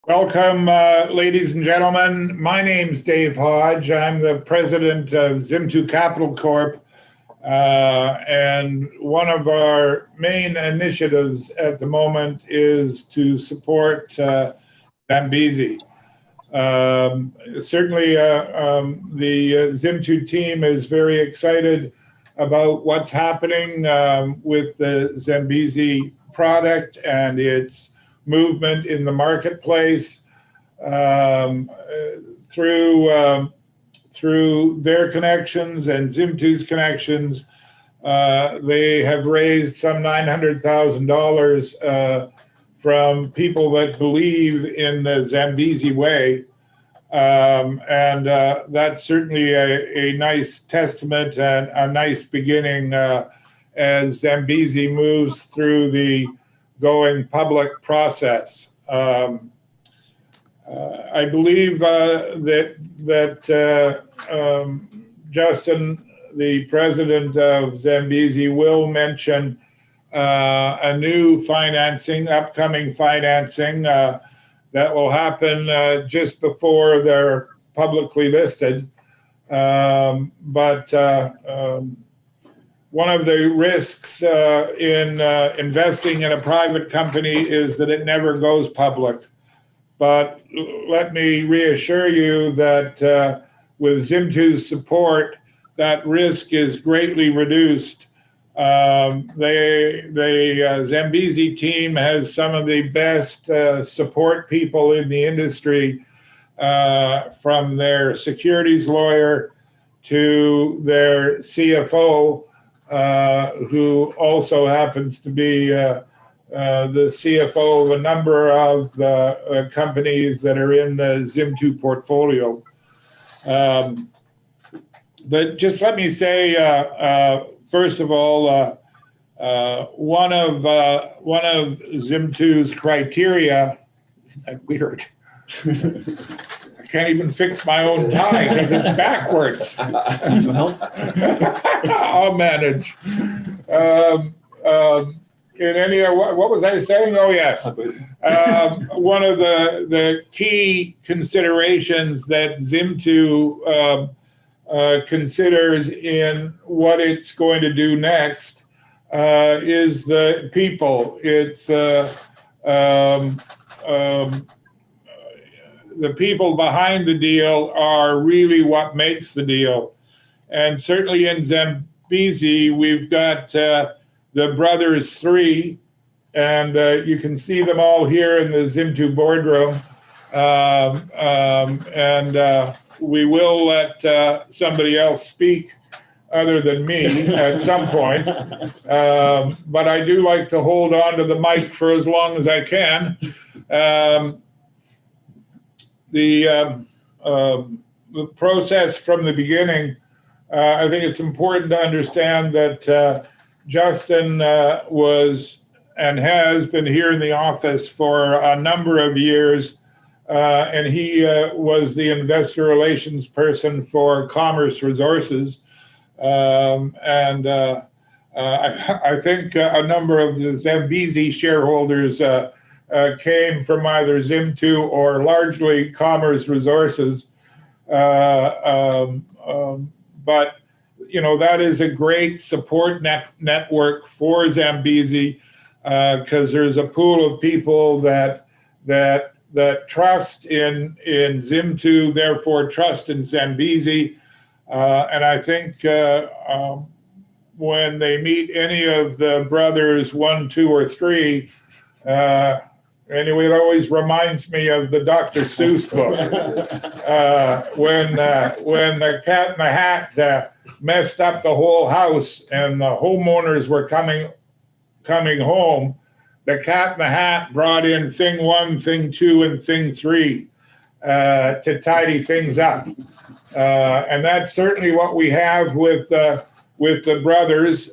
Welcome, ladies and gentlemen. My name's Dave Hodge. I'm the president of Zimtu Capital Corp. And one of our main initiatives at the moment is to support ZAMBEZI. Certainly, the Zimtu team is very excited about what's happening with the ZAMBEZI product and its movement in the marketplace through their connections and Zimtu's connections. They have raised some $900,000 from people that believe in the ZAMBEZI way. And that's certainly a nice testament and a nice beginning as ZAMBEZI moves through the going public process. I believe that Justin, the president of ZAMBEZI, will mention a new upcoming financing that will happen just before they're publicly listed. One of the risks in investing in a private company is that it never goes public. But let me reassure you that with Zimtu's support, that risk is greatly reduced. The ZAMBEZI team has some of the best support people in the industry, from their securities lawyer to their CFO, who also happens to be the CFO of a number of the companies that are in the Zimtu portfolio. But just let me say, first of all, one of Zimtu's criteria, isn't that weird? I can't even fix my own tie because it's backwards. Some help? I'll manage. What was I saying? Oh, yes. One of the key considerations that Zimtu considers in what it's going to do next is the people. It's the people behind the deal are really what makes the deal. And certainly in ZAMBEZI, we've got the brothers three, and you can see them all here in the Zimtu boardroom. We will let somebody else speak other than me at some point. But I do like to hold on to the mic for as long as I can. The process from the beginning, I think it's important to understand that Justin was and has been here in the office for a number of years, and he was the investor relations person for Commerce Resources. I think a number of the ZAMBEZI shareholders came from either Zimtu or largely Commerce Resources. But that is a great support network for ZAMBEZI, because there's a pool of people that trust in Zimtu, therefore trust in ZAMBEZI. And I think when they meet any of the brothers, 1, 2, or 3, anyway, it always reminds me of the Dr. Seuss book. When the Cat in the Hat messed up the whole house and the homeowners were coming home, the Cat in the Hat brought in thing 1, thing 2, and thing 3 to tidy things up. And that's certainly what we have with the brothers.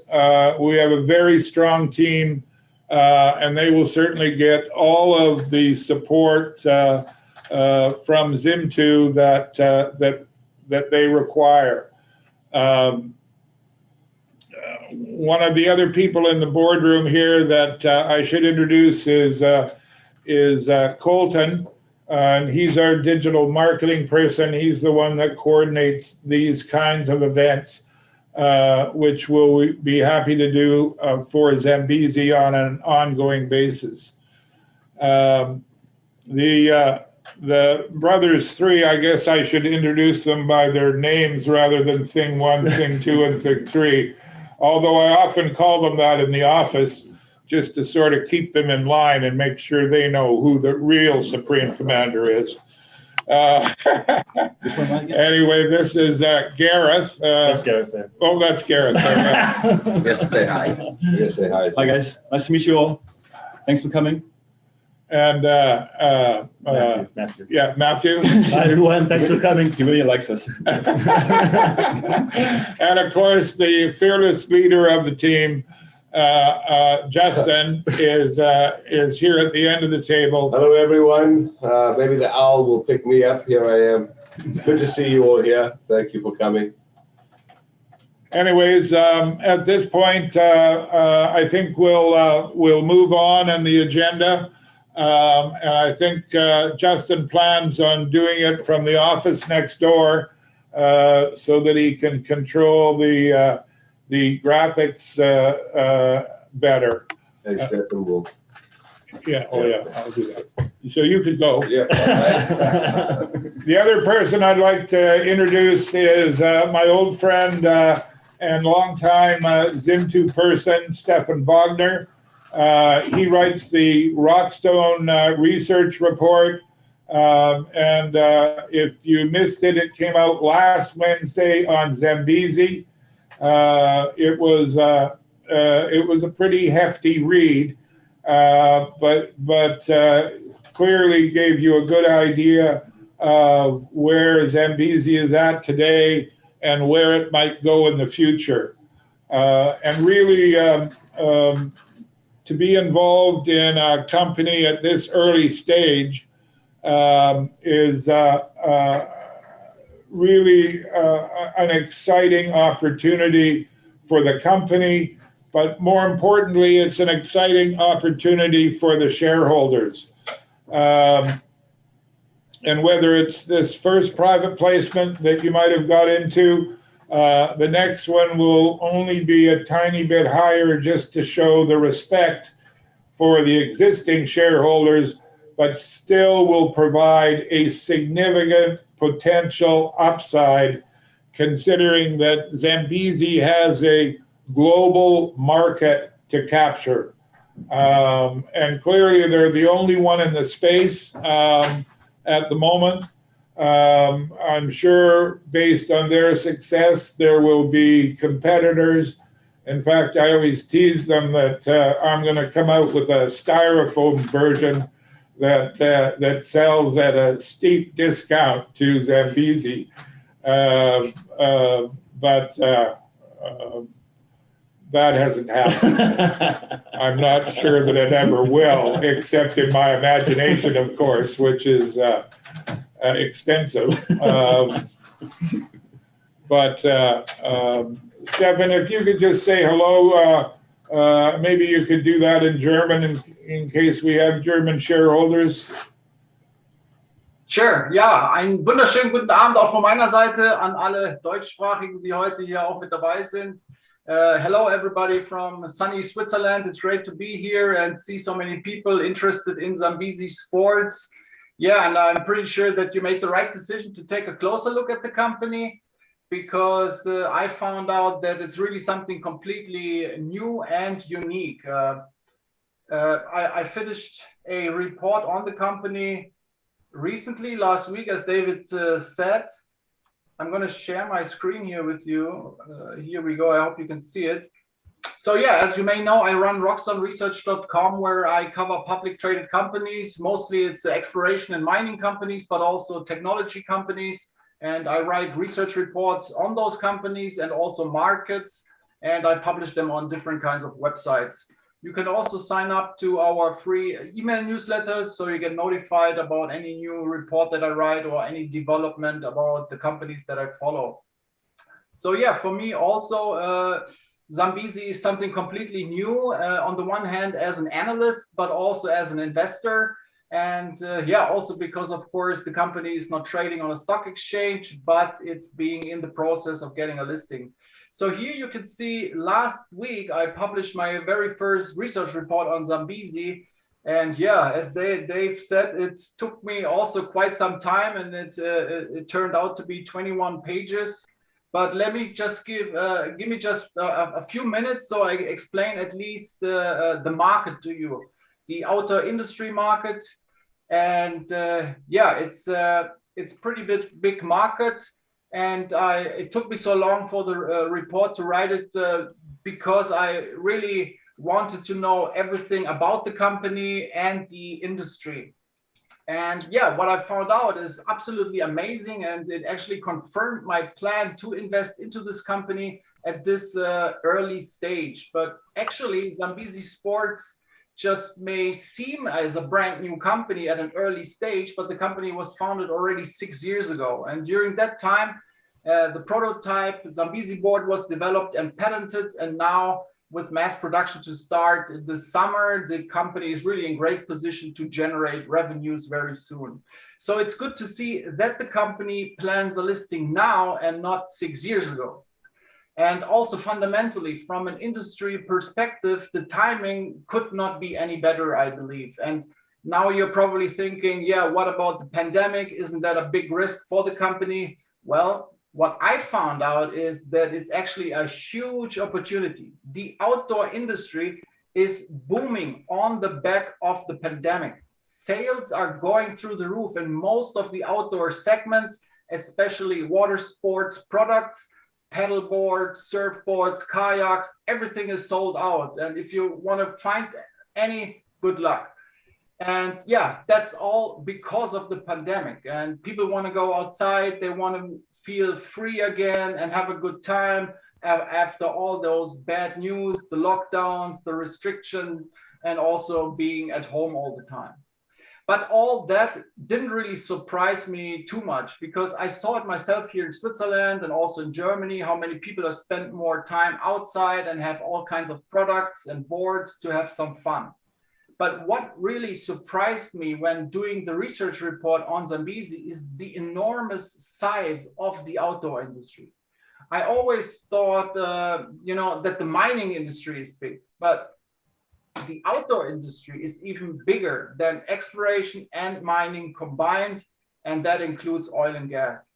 We have a very strong team, and they will certainly get all of the support from Zimtu that they require. One of the other people in the boardroom here that I should introduce is Colton. And he's our digital marketing person. He's the one that coordinates these kinds of events, which we'll be happy to do for Zambezi on an ongoing basis. The brothers three, I guess I should introduce them by their names rather than thing one, thing two, and thing three. Although I often call them that in the office just to sort of keep them in line and make sure they know who the real Supreme Commander is. Anyway, this is Gareth. That's Gareth there. Oh, that's Gareth. We have to say hi. We have to say hi. Hi guys, nice to meet you all. Thanks for coming. And Matthew. yeah, Matthew. Hi everyone, thanks for coming. He really likes us. And of course, the fearless leader of the team, Justin, is here at the end of the table. Hello, everyone. Maybe the owl will pick me up. Here I am. Good to see you all here. Thank you for coming. Anyways, at this point, I think we'll move on the agenda. And I think Justin plans on doing it from the office next door so that he can control the graphics better. And Stefan will. Yeah, oh yeah, I'll do that. So you could go. Yeah. The other person I'd like to introduce is my old friend and longtime Zimtu person, Stefan Wagner. He writes the Rockstone research report. And if you missed it, it came out last Wednesday on Zambezi. It was a pretty hefty read, but clearly gave you a good idea of where Zambezi is at today and where it might go in the future. And really, to be involved in a company at this early stage is really an exciting opportunity for the company, but more importantly, it's an exciting opportunity for the shareholders. And whether it's this first private placement that you might have got into, the next one will only be a tiny bit higher just to show the respect for the existing shareholders, but still will provide a significant potential upside, considering that Zambezi has a global market to capture. And clearly they're the only one in the space at the moment. I'm sure based on their success, there will be competitors. In fact, I always tease them that I'm going to come out with a styrofoam version that sells at a steep discount to Zambezi. But that hasn't happened. I'm not sure that it ever will, except in my imagination, of course, which is extensive. But Stefan, if you could just say hello, maybe you could do that in German in case we have German shareholders. Sure, ja, einen wunderschönen guten Abend auch von meiner Seite an alle Deutschsprachigen, die heute hier auch mit dabei sind. Hello everybody from sunny Switzerland. It's great to be here and see so many people interested in Zambezi sports. Yeah, and I'm pretty sure that you made the right decision to take a closer look at the company, because I found out that it's really something completely new and unique. I finished a report on the company recently, last week, as David said. I'm going to share my screen here with you. Here we go. I hope you can see it. So yeah, as you may know, I run rockstoneresearch.com, where I cover public traded companies. Mostly it's exploration and mining companies, but also technology companies. And I write research reports on those companies and also markets, and I publish them on different kinds of websites. You can also sign up to our free email newsletter, so you get notified about any new report that I write or any development about the companies that I follow. So yeah, for me also, Zambezi is something completely new, on the one hand as an analyst, but also as an investor. And yeah, also because, of course, the company is not trading on a stock exchange, but it's being in the process of getting a listing. So here you can see last week I published my very first research report on Zambezi. And yeah, as Dave said, it took me also quite some time, and it turned out to be 21 pages. But let me just give me just a few minutes so I explain at least the market to you, the outdoor industry market. And yeah, it's pretty big market. And it took me so long for the report to write it because I really wanted to know everything about the company and the industry. And yeah, what I found out is absolutely amazing, and it actually confirmed my plan to invest into this company at this early stage. But actually, Zambezi Sports just may seem as a brand new company at an early stage, but the company was founded already 6 years ago. And during that time, the prototype Zambezi board was developed and patented, and now with mass production to start this summer, the company is really in great position to generate revenues very soon. So it's good to see that the company plans a listing now and not 6 years ago. And also fundamentally, from an industry perspective, the timing could not be any better, I believe. And now you're probably thinking, yeah, what about the pandemic? Isn't that a big risk for the company? Well, what I found out is that it's actually a huge opportunity. The outdoor industry is booming on the back of the pandemic. Sales are going through the roof in most of the outdoor segments, especially water sports products, paddle boards, surfboards, kayaks, everything is sold out. And if you want to find any, good luck. And yeah, that's all because of the pandemic. And people want to go outside, they want to feel free again and have a good time after all those bad news, the lockdowns, the restrictions, and also being at home all the time. But all that didn't really surprise me too much, because I saw it myself here in Switzerland and also in Germany, how many people have spent more time outside and have all kinds of products and boards to have some fun. But what really surprised me when doing the research report on Zambezi is the enormous size of the outdoor industry. I always thought, that the mining industry is big, but the outdoor industry is even bigger than exploration and mining combined, and that includes oil and gas.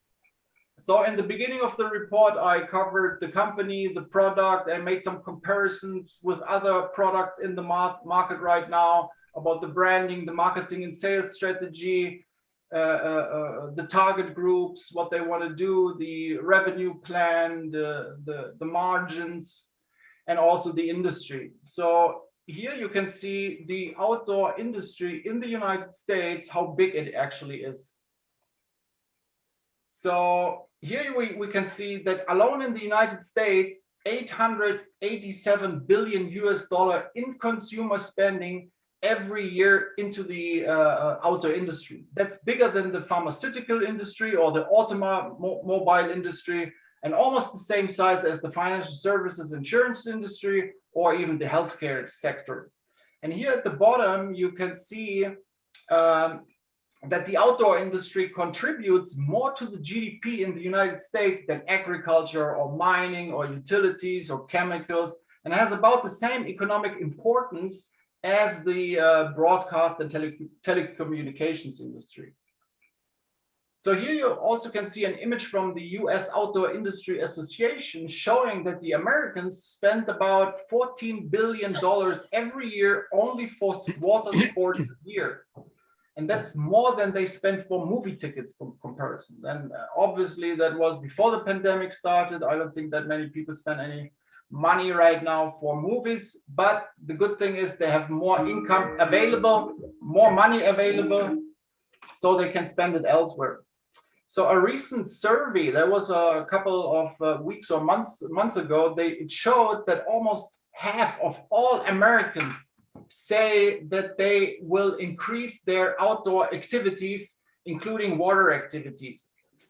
So in the beginning of the report, I covered the company, the product, and made some comparisons with other products in the market right now about the branding, the marketing and sales strategy, the target groups, what they want to do, the revenue plan, the margins, and also the industry. So here you can see the outdoor industry in the United States, how big it actually is. So here we can see that alone in the United States, $887 billion in consumer spending every year into the outdoor industry. That's bigger than the pharmaceutical industry or the automobile industry, and almost the same size as the financial services insurance industry or even the healthcare sector. And here at the bottom, you can see that the outdoor industry contributes more to the GDP in the United States than agriculture or mining or utilities or chemicals, and has about the same economic importance as the broadcast and telecommunications industry. So here you also can see an image from the US Outdoor Industry Association showing that the Americans spend about $14 billion every year only for water sports a year. And that's more than they spent for movie tickets for comparison. And obviously that was before the pandemic started. I don't think that many people spend any money right now for movies, but the good thing is they have more income available, more money available, so they can spend it elsewhere. So a recent survey, there was a couple of weeks or months ago, it showed that almost half of all Americans say that they will increase their outdoor activities, including water activities.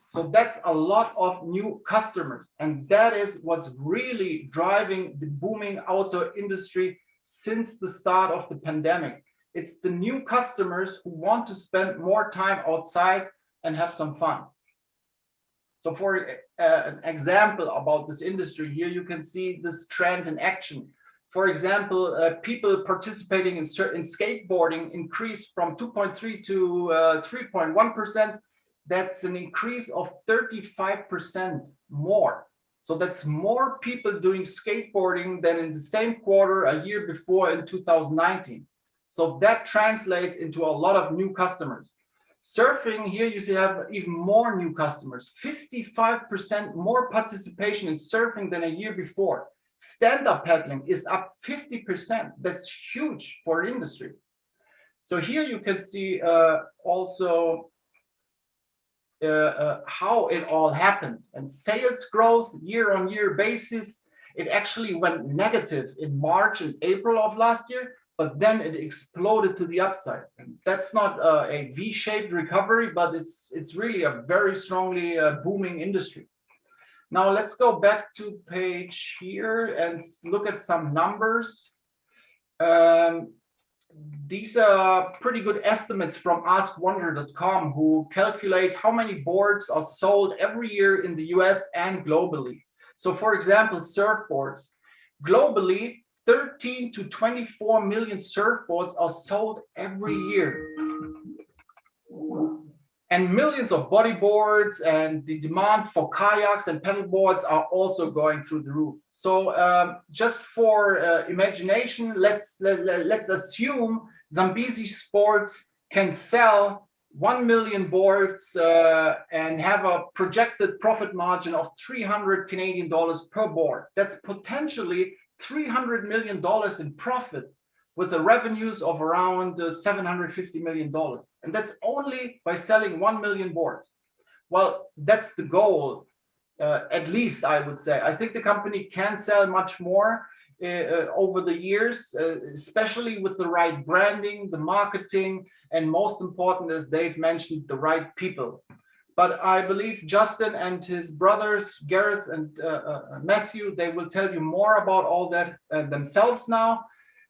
So that's a lot of new customers. And that is what's really driving the booming outdoor industry since the start of the pandemic. It's the new customers who want to spend more time outside and have some fun. So for an example about this industry here, you can see this trend in action. For example, people participating in skateboarding increased from 2.3 to 3.1%. That's an increase of 35% more. So that's more people doing skateboarding than in the same quarter a year before in 2019. So that translates into a lot of new customers. Surfing, here you see have even more new customers, 55% more participation in surfing than a year before. Stand-up paddling is up 50%. That's huge for industry. So here you can see also how it all happened. And sales growth year-on-year basis, it actually went negative in March and April of last year, but then it exploded to the upside. And that's not a V-shaped recovery, but it's really a very strongly booming industry. Now let's go back to page here and look at some numbers. These are pretty good estimates from askwonder.com, who calculate how many boards are sold every year in the US and globally. So for example, surfboards. Globally, 13 to 24 million surfboards are sold every year. And millions of bodyboards, and the demand for kayaks and paddleboards are also going through the roof. So just for imagination, let's assume Zambezi Sports can sell 1 million boards and have a projected profit margin of 300 Canadian dollars per board. That's potentially $300 million in profit, with the revenues of around $750 million. And that's only by selling 1 million boards. Well, that's the goal, at least I would say. I think the company can sell much more over the years, especially with the right branding, the marketing, and most important, as Dave mentioned, the right people. But I believe Justin and his brothers, Gareth and Matthew, they will tell you more about all that themselves now.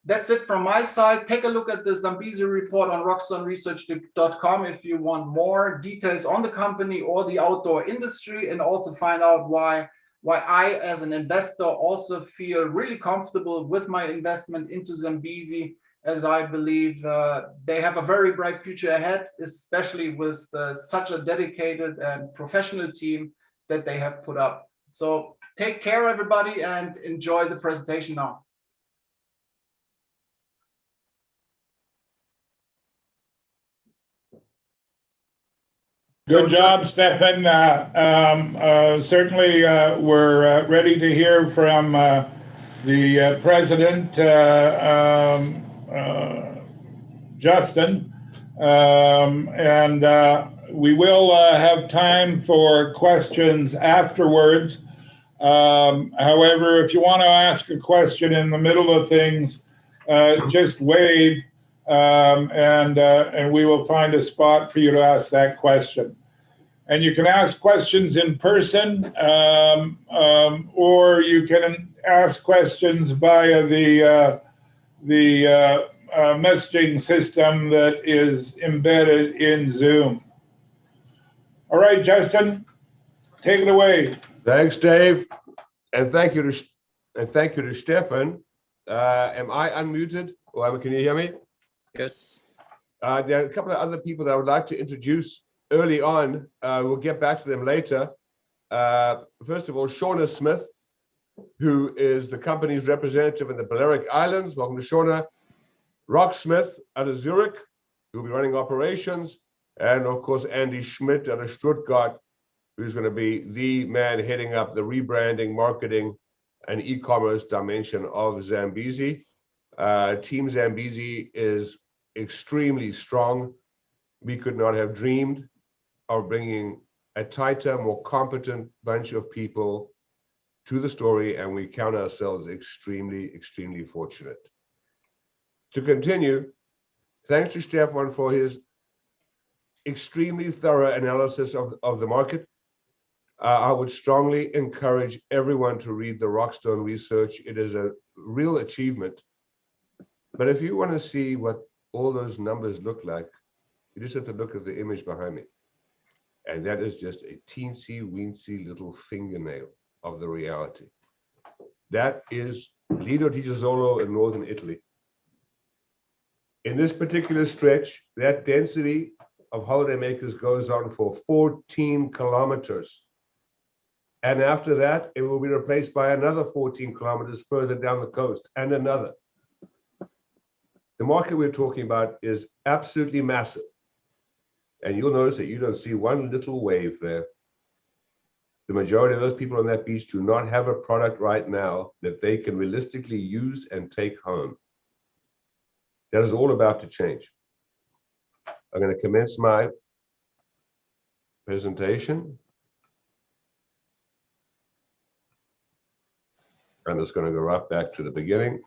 That's it from my side. Take a look at the Zambezi report on rockstoneresearch.com if you want more details on the company or the outdoor industry, and also find out why I, as an investor, also feel really comfortable with my investment into Zambezi, as I believe they have a very bright future ahead, especially with such a dedicated and professional team that they have put up. So take care, everybody, and enjoy the presentation now. Good job, Stefan. Certainly, we're ready to hear from the president, Justin, and we will have time for questions afterwards. However, if you want to ask a question in the middle of things, just wave. And we will find a spot for you to ask that question. And you can ask questions in person, or you can ask questions via the messaging system that is embedded in Zoom. All right, Justin, take it away. Thanks, Dave, and thank you to Stefan. Am I unmuted? Or can you hear me? Yes. There are a couple of other people that I would like to introduce early on. We'll get back to them later. First of all, Shauna Smith, who is the company's representative in the Balearic Islands. Welcome to Shauna. Rock Smith out of Zurich, who will be running operations. And of course, Andy Schmidt out of Stuttgart, who's going to be the man heading up the rebranding, marketing, and e-commerce dimension of Zambezi. Team Zambezi is extremely strong. We could not have dreamed of bringing a tighter, more competent bunch of people to the story, and we count ourselves extremely, extremely fortunate. To continue, thanks to Stefan for his extremely thorough analysis of the market. I would strongly encourage everyone to read the Rockstone research. It is a real achievement. But if you want to see what all those numbers look like, you just have to look at the image behind me. And that is just a teensy weensy little fingernail of the reality. That is Lido di Jesolo in northern Italy. In this particular stretch, that density of holidaymakers goes on for 14 kilometers. And after that, it will be replaced by another 14 kilometers further down the coast and another. The market we're talking about is absolutely massive. And you'll notice that you don't see one little wave there. The majority of those people on that beach do not have a product right now that they can realistically use and take home. That is all about to change. I'm going to commence my presentation. I'm just going to go right back to the beginning.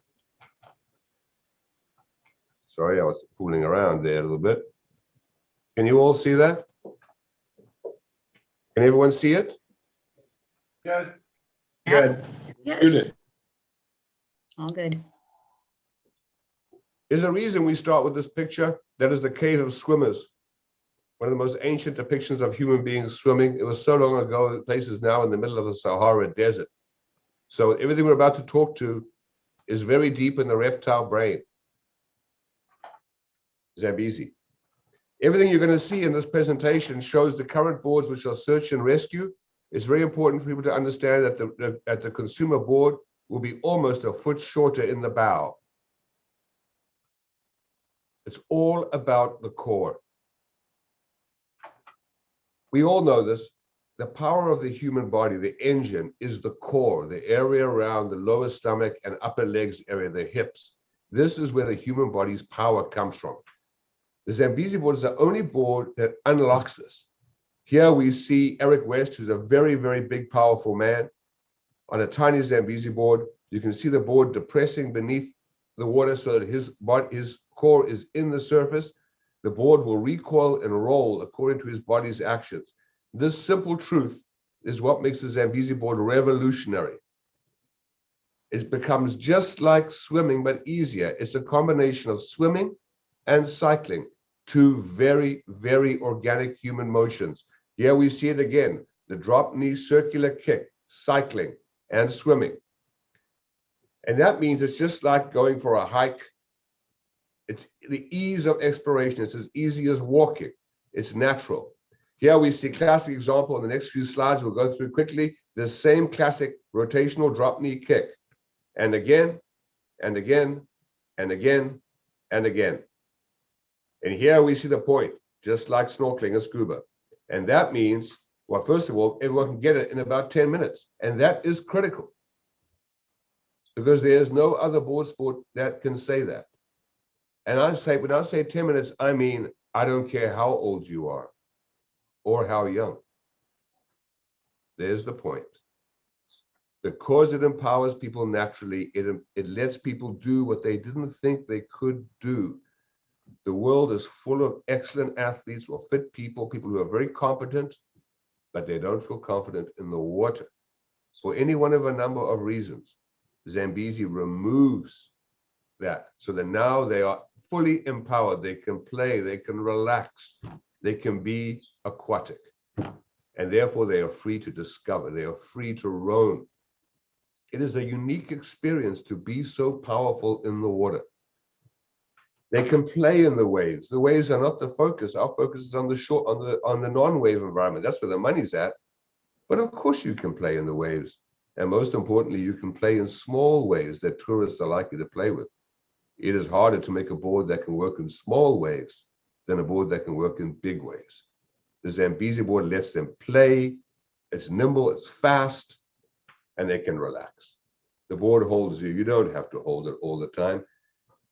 Sorry, I was fooling around there a little bit. Can you all see that? Can everyone see it? Yes. Good. Yes. Good. All good. There's a reason we start with this picture. That is the cave of swimmers. One of the most ancient depictions of human beings swimming. It was so long ago, the place is now in the middle of the Sahara Desert. So everything we're about to talk to is very deep in the reptile brain. Zambezi. Everything you're going to see in this presentation shows the current boards which are search and rescue. It's very important for people to understand that the consumer board will be almost a foot shorter in the bow. It's all about the core. We all know this. The power of the human body, the engine, is the core, the area around the lower stomach and upper legs area, the hips. This is where the human body's power comes from. The Zambezi board is the only board that unlocks this. Here we see Eric West, who's a very, very big, powerful man. On a tiny Zambezi board, you can see the board depressing beneath the water so that his core is in the surface. The board will recoil and roll according to his body's actions. This simple truth is what makes the Zambezi board revolutionary. It becomes just like swimming, but easier. It's a combination of swimming and cycling, two very, very organic human motions. Here we see it again, the drop knee circular kick, cycling and swimming. And that means it's just like going for a hike. It's the ease of exploration. It's as easy as walking. It's natural. Here we see a classic example in the next few slides. We'll go through quickly. The same classic rotational drop knee kick. And again, and again, and again, and again. And here we see the point, just like snorkeling and scuba. And that means, well, first of all, everyone can get it in about 10 minutes. And that is critical. Because there is no other board sport that can say that. And when I say 10 minutes, I mean, I don't care how old you are or how young. There's the point. Because it empowers people naturally, it lets people do what they didn't think they could do. The world is full of excellent athletes or fit people who are very competent, but they don't feel confident in the water for any one of a number of reasons. Zambezi removes that so that now they are fully empowered. They can play, they can relax, they can be aquatic, and therefore they are free to discover, they are free to roam. It is a unique experience to be so powerful in the water. They can play in the waves. The waves are not the focus. Our focus is on the short, on the non-wave environment. That's where the money's at. But of course you can play in the waves. And most importantly, you can play in small waves that tourists are likely to play with. It is harder to make a board that can work in small waves than a board that can work in big waves. The Zambezi board lets them play. It's nimble, it's fast, and they can relax. The board holds you. You don't have to hold it all the time.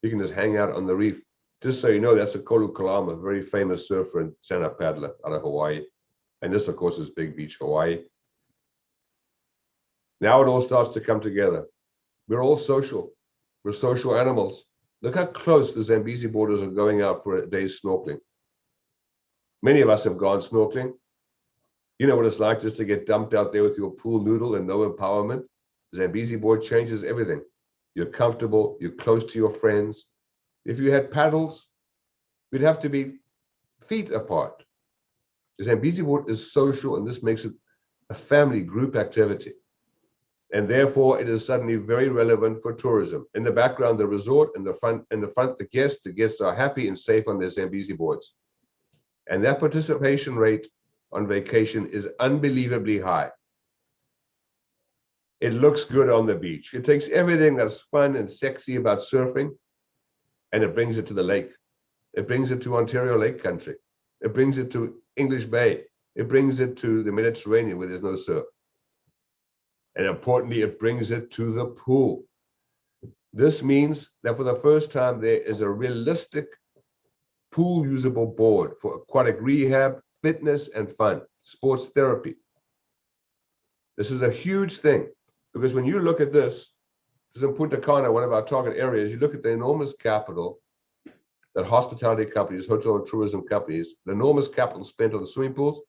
You can just hang out on the reef. Just so you know, that's a Kolu Kalama, a very famous surfer and stand-up paddler out of Hawaii. And this, of course, is Big Beach, Hawaii. Now it all starts to come together. We're all social. We're social animals. Look how close the Zambezi boarders are going out for a day's snorkeling. Many of us have gone snorkeling. You know what it's like just to get dumped out there with your pool noodle and no empowerment. The Zambezi board changes everything. You're comfortable, you're close to your friends. If you had paddles, we'd have to be feet apart. The Zambezi board is social, and this makes it a family group activity. And therefore, it is suddenly very relevant for tourism. In the background, the resort, in the front, the guests are happy and safe on their Zambezi boards. And that participation rate on vacation is unbelievably high. It looks good on the beach. It takes everything that's fun and sexy about surfing, and it brings it to the lake. It brings it to Ontario Lake Country. It brings it to English Bay. It brings it to the Mediterranean where there's no surf. And importantly, it brings it to the pool. This means that for the first time, there is a realistic pool usable board for aquatic rehab, fitness, and fun, sports therapy. This is a huge thing, because when you look at this is in Punta Cana, one of our target areas, you look at the enormous capital that hospitality companies, hotel and tourism companies, the enormous capital spent on the swimming pools.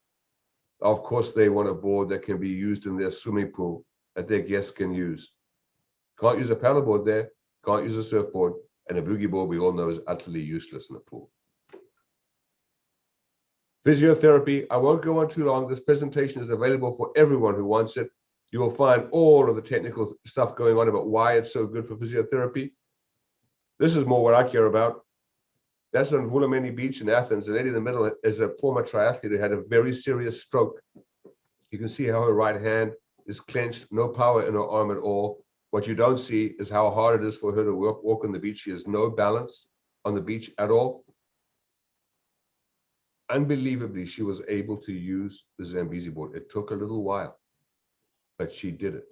Of course, they want a board that can be used in their swimming pool that their guests can use. Can't use a paddleboard there, can't use a surfboard, and a boogie board we all know is utterly useless in a pool. Physiotherapy, I won't go on too long. This presentation is available for everyone who wants it. You will find all of the technical stuff going on about why it's so good for physiotherapy. This is more what I care about. That's on Vulameni Beach in Athens. The lady in the middle is a former triathlete who had a very serious stroke. You can see how her right hand is clenched, no power in her arm at all. What you don't see is how hard it is for her to walk on the beach. She has no balance on the beach at all. Unbelievably, she was able to use the Zambezi board. It took a little while, but she did it.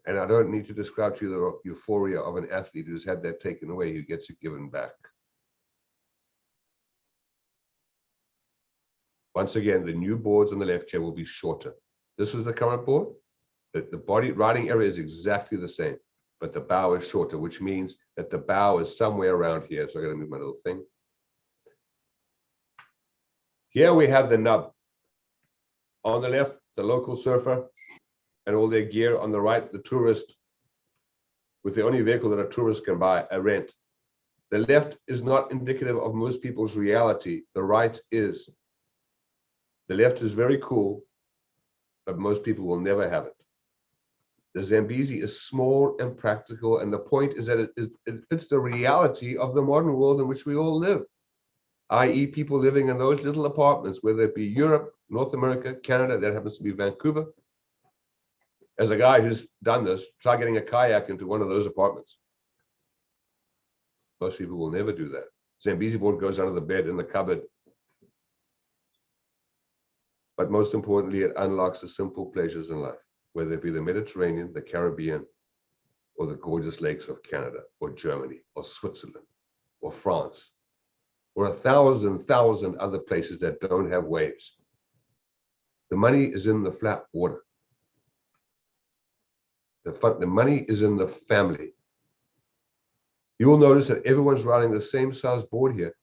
And I don't need to describe to you the euphoria of an athlete who's had that taken away, who gets it given back. Once again, the new boards on the left here will be shorter. This is the current board. The body riding area is exactly the same, but the bow is shorter, which means that the bow is somewhere around here. So I'm going to move my little thing. Here we have the nub. On the left, the local surfer and all their gear. On the right, the tourist with the only vehicle that a tourist can buy, a rent. The left is not indicative of most people's reality. The right is. The left is very cool, but most people will never have it. The Zambezi is small and practical, and the point is that it fits the reality of the modern world in which we all live, i.e. people living in those little apartments, whether it be Europe, North America, Canada, that happens to be Vancouver. As a guy who's done this, try getting a kayak into one of those apartments. Most people will never do that. Zambezi board goes under the bed, in the cupboard. But most importantly, it unlocks the simple pleasures in life, whether it be the Mediterranean, the Caribbean, or the gorgeous lakes of Canada, or Germany, or Switzerland, or France, or 1,000 other places that don't have waves. The money is in the flat water. The money is in the family. You will notice that everyone's riding the same size board here.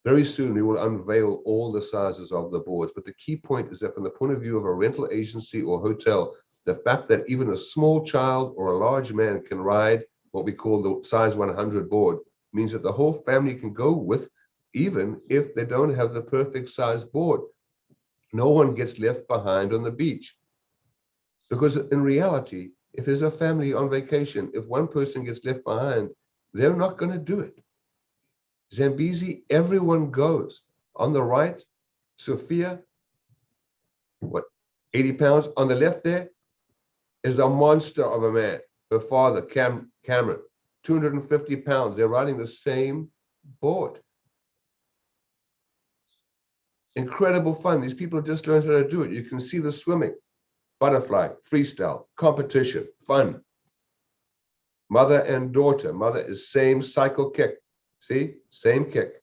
Very soon, we will unveil all the sizes of the boards. But the key point is that from the point of view of a rental agency or hotel, the fact that even a small child or a large man can ride what we call the size 100 board means that the whole family can go with, even if they don't have the perfect size board. No one gets left behind on the beach. Because in reality, if there's a family on vacation, if one person gets left behind, they're not going to do it. Zambezi, everyone goes. On the right, Sophia, 80 pounds. On the left there is a monster of a man. Her father, Cameron, 250 pounds. They're riding the same board. Incredible fun. These people have just learned how to do it. You can see the swimming, butterfly, freestyle, competition, fun. Mother and daughter. Mother is same cycle kick. See, same kick.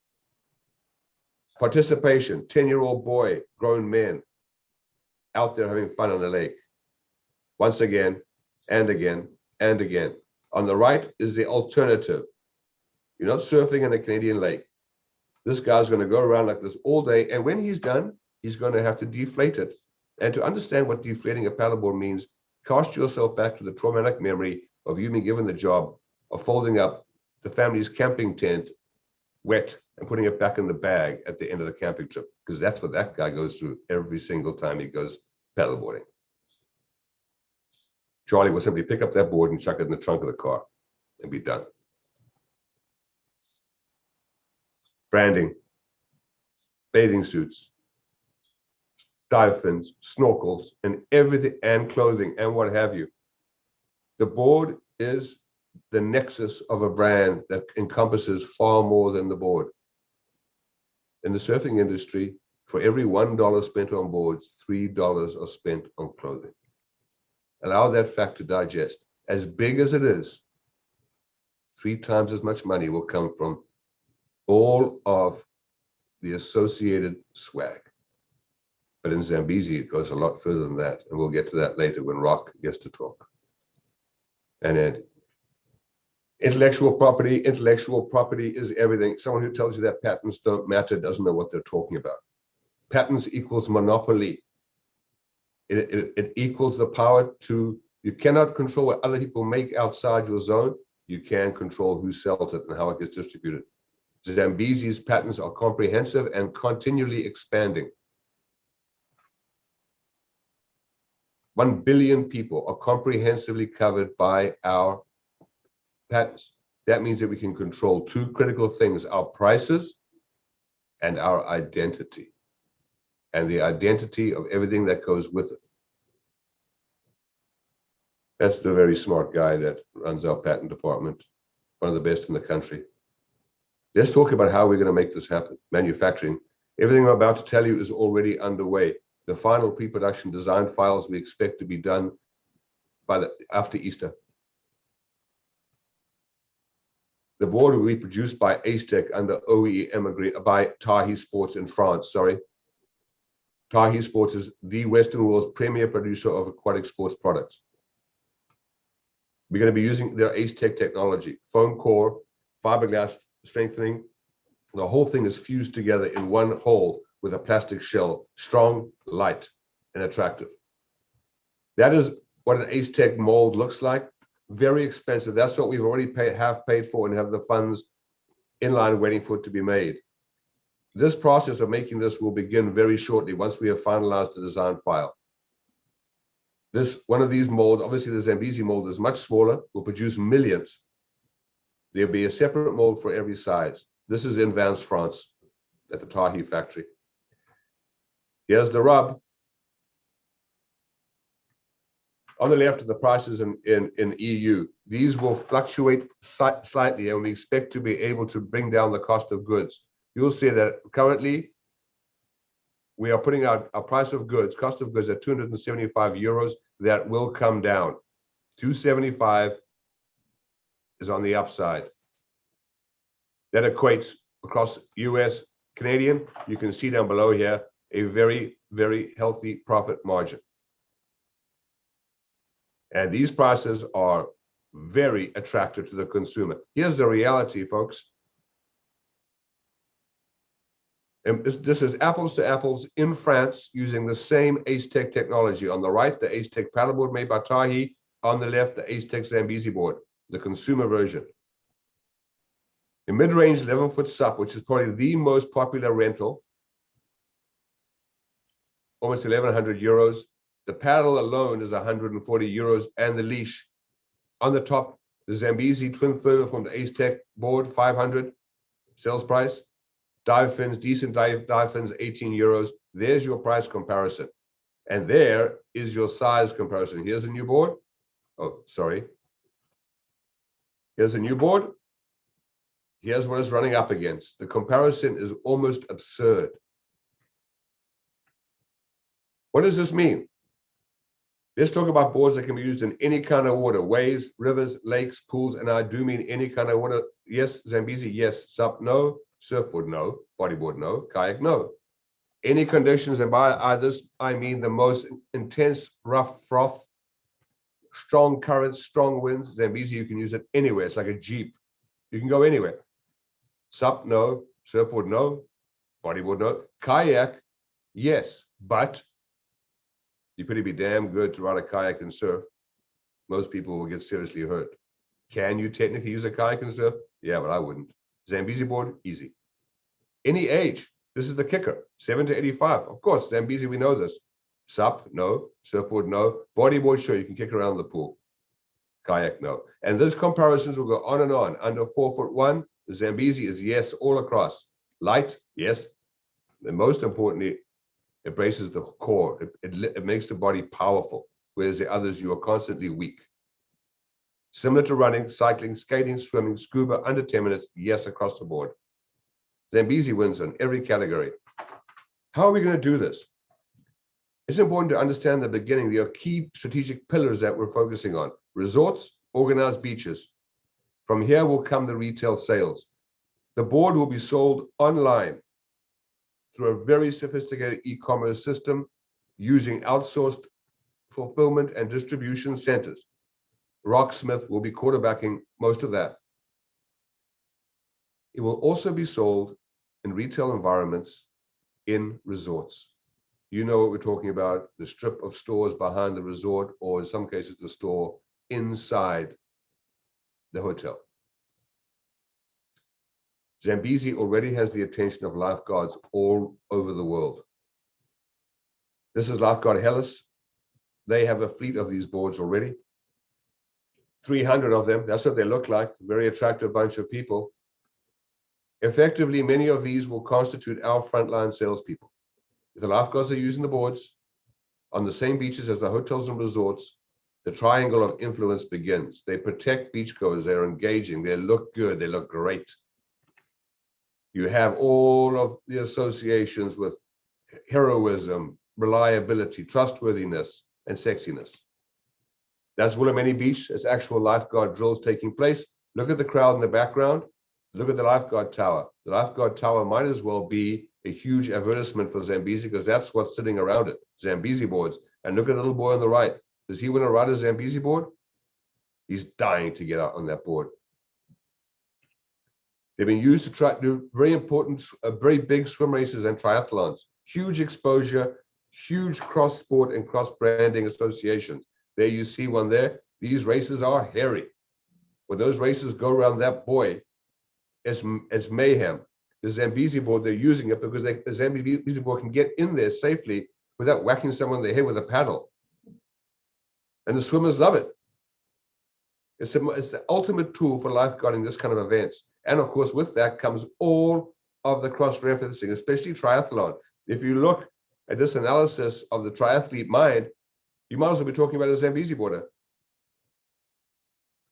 Participation, 10-year-old boy, grown men out there having fun on the lake. Once again, and again, and again. On the right is the alternative. You're not surfing in a Canadian lake. This guy's going to go around like this all day, and when he's done, he's going to have to deflate it. And to understand what deflating a paddleboard means, cast yourself back to the traumatic memory of you being given the job of folding up the family's camping tent, wet and putting it back in the bag at the end of the camping trip, because that's what that guy goes through every single time he goes paddleboarding. Charlie will simply pick up that board and chuck it in the trunk of the car and be done. Branding, bathing suits, dive fins, snorkels, and everything, and clothing, and what have you. The board is the nexus of a brand that encompasses far more than the board. In the surfing industry, for every $1 spent on boards, $3 are spent on clothing. Allow that fact to digest. As big as it is, 3 times as much money will come from all of the associated swag. But in Zambezi, it goes a lot further than that. And we'll get to that later when Rock gets to talk. And then intellectual property is everything. Someone who tells you that patents don't matter doesn't know what they're talking about. Patents equals monopoly. It equals the power to, you cannot control what other people make outside your zone. You can control who sells it and how it gets distributed. Zambezi's patents are comprehensive and continually expanding. 1 billion people are comprehensively covered by our patents. That means that we can control 2 critical things: our prices and our identity, and the identity of everything that goes with it. That's the very smart guy that runs our patent department, one of the best in the country. Let's talk about how we're going to make this happen. Manufacturing. Everything I'm about to tell you is already underway. The final pre-production design files we expect to be done by after Easter. The board will be produced by Aztec under OEM agreement by Tahi Sports in France. Tahi Sports is the Western world's premier producer of aquatic sports products. We're going to be using their Aztec technology, foam core, fiberglass strengthening. The whole thing is fused together in one hole with a plastic shell, strong, light, and attractive. That is what an Aztec mold looks like. Very expensive. That's what we've already paid for and have the funds in line waiting for it to be made. This process of making this will begin very shortly once we have finalized the design file. One of these molds, obviously the Zambezi mold is much smaller, will produce millions. There'll be a separate mold for every size. This is in Vans, France, at the Tahi factory. Here's the rub. On the left are the prices in EU. These will fluctuate slightly, and we expect to be able to bring down the cost of goods. You'll see that currently we are putting our price of goods, cost of goods at 275 euros. That will come down. 275 is on the upside. That equates across US, Canadian. You can see down below here a very, very healthy profit margin. And these prices are very attractive to the consumer. Here's the reality, folks. And this is apples to apples in France using the same Aztec technology. On the right, the Aztec paddleboard made by Tahi. On the left, the Aztec Zambezi board, the consumer version. A mid-range 11-foot SUP, which is probably the most popular rental, almost 1,100 euros. The paddle alone is 140 euros, and the leash. On the top, the Zambezi twin thermoformed Aztec board, 500 sales price. Dive fins, decent dive fins, 18 euros. There's your price comparison. And there is your size comparison. Here's a new board. Oh, sorry. Here's a new board. Here's what it's running up against. The comparison is almost absurd. What does this mean? Let's talk about boards that can be used in any kind of water, waves, rivers, lakes, pools, and I do mean any kind of water. Yes, Zambezi, yes. SUP, no. Surfboard, no. Bodyboard, no. Kayak, no. Any conditions, and by this, I mean the most intense, rough froth, strong currents, strong winds. Zambezi, you can use it anywhere. It's like a Jeep. You can go anywhere. SUP, no. Surfboard, no. Bodyboard, no. Kayak, yes. But you better be damn good to ride a kayak and surf. Most people will get seriously hurt. Can you technically use a kayak and surf? Yeah, but I wouldn't. Zambezi board, easy. Any age. This is the kicker. 7 to 85. Of course, Zambezi, we know this. SUP, no. Surfboard, no. Bodyboard, sure, you can kick around the pool. Kayak, no. And those comparisons will go on and on. Under 4'1", the Zambezi is yes all across. Light, yes. And most importantly, it braces the core. It makes the body powerful, whereas the others, you are constantly weak. Similar to running, cycling, skating, swimming, scuba, under 10 minutes, yes, across the board. Zambezi wins in every category. How are we going to do this? It's important to understand the beginning. There are key strategic pillars that we're focusing on. Resorts, organized beaches. From here will come the retail sales. The board will be sold online through a very sophisticated e-commerce system using outsourced fulfillment and distribution centers. Rocksmith will be quarterbacking most of that. It will also be sold in retail environments in resorts. You know what we're talking about, the strip of stores behind the resort, or in some cases, the store inside the hotel. Zambezi already has the attention of lifeguards all over the world. This is Lifeguard Hellas. They have a fleet of these boards already. 300 of them, that's what they look like, very attractive bunch of people. Effectively, many of these will constitute our frontline salespeople. If the lifeguards are using the boards on the same beaches as the hotels and resorts, the triangle of influence begins. They protect beachgoers, they're engaging, they look good, they look great. You have all of the associations with heroism, reliability, trustworthiness, and sexiness. That's Willamette Beach. There's actual lifeguard drills taking place. Look at the crowd in the background. Look at the lifeguard tower. The lifeguard tower might as well be a huge advertisement for Zambezi because that's what's sitting around it, Zambezi boards. And look at the little boy on the right. Does he want to ride a Zambezi board? He's dying to get out on that board. They've been used to try to do very important, very big swim races and triathlons. Huge exposure, huge cross-sport and cross-branding associations. There you see one there. These races are hairy. When those races go around that buoy, it's mayhem. The Zambezi board, they're using it because the Zambezi board can get in there safely without whacking someone in the head with a paddle. And the swimmers love it. It's the ultimate tool for lifeguarding this kind of events. And of course, with that comes all of the cross-referencing, especially triathlon. If you look at this analysis of the triathlete mind, you might as well be talking about a Zambezi boarder.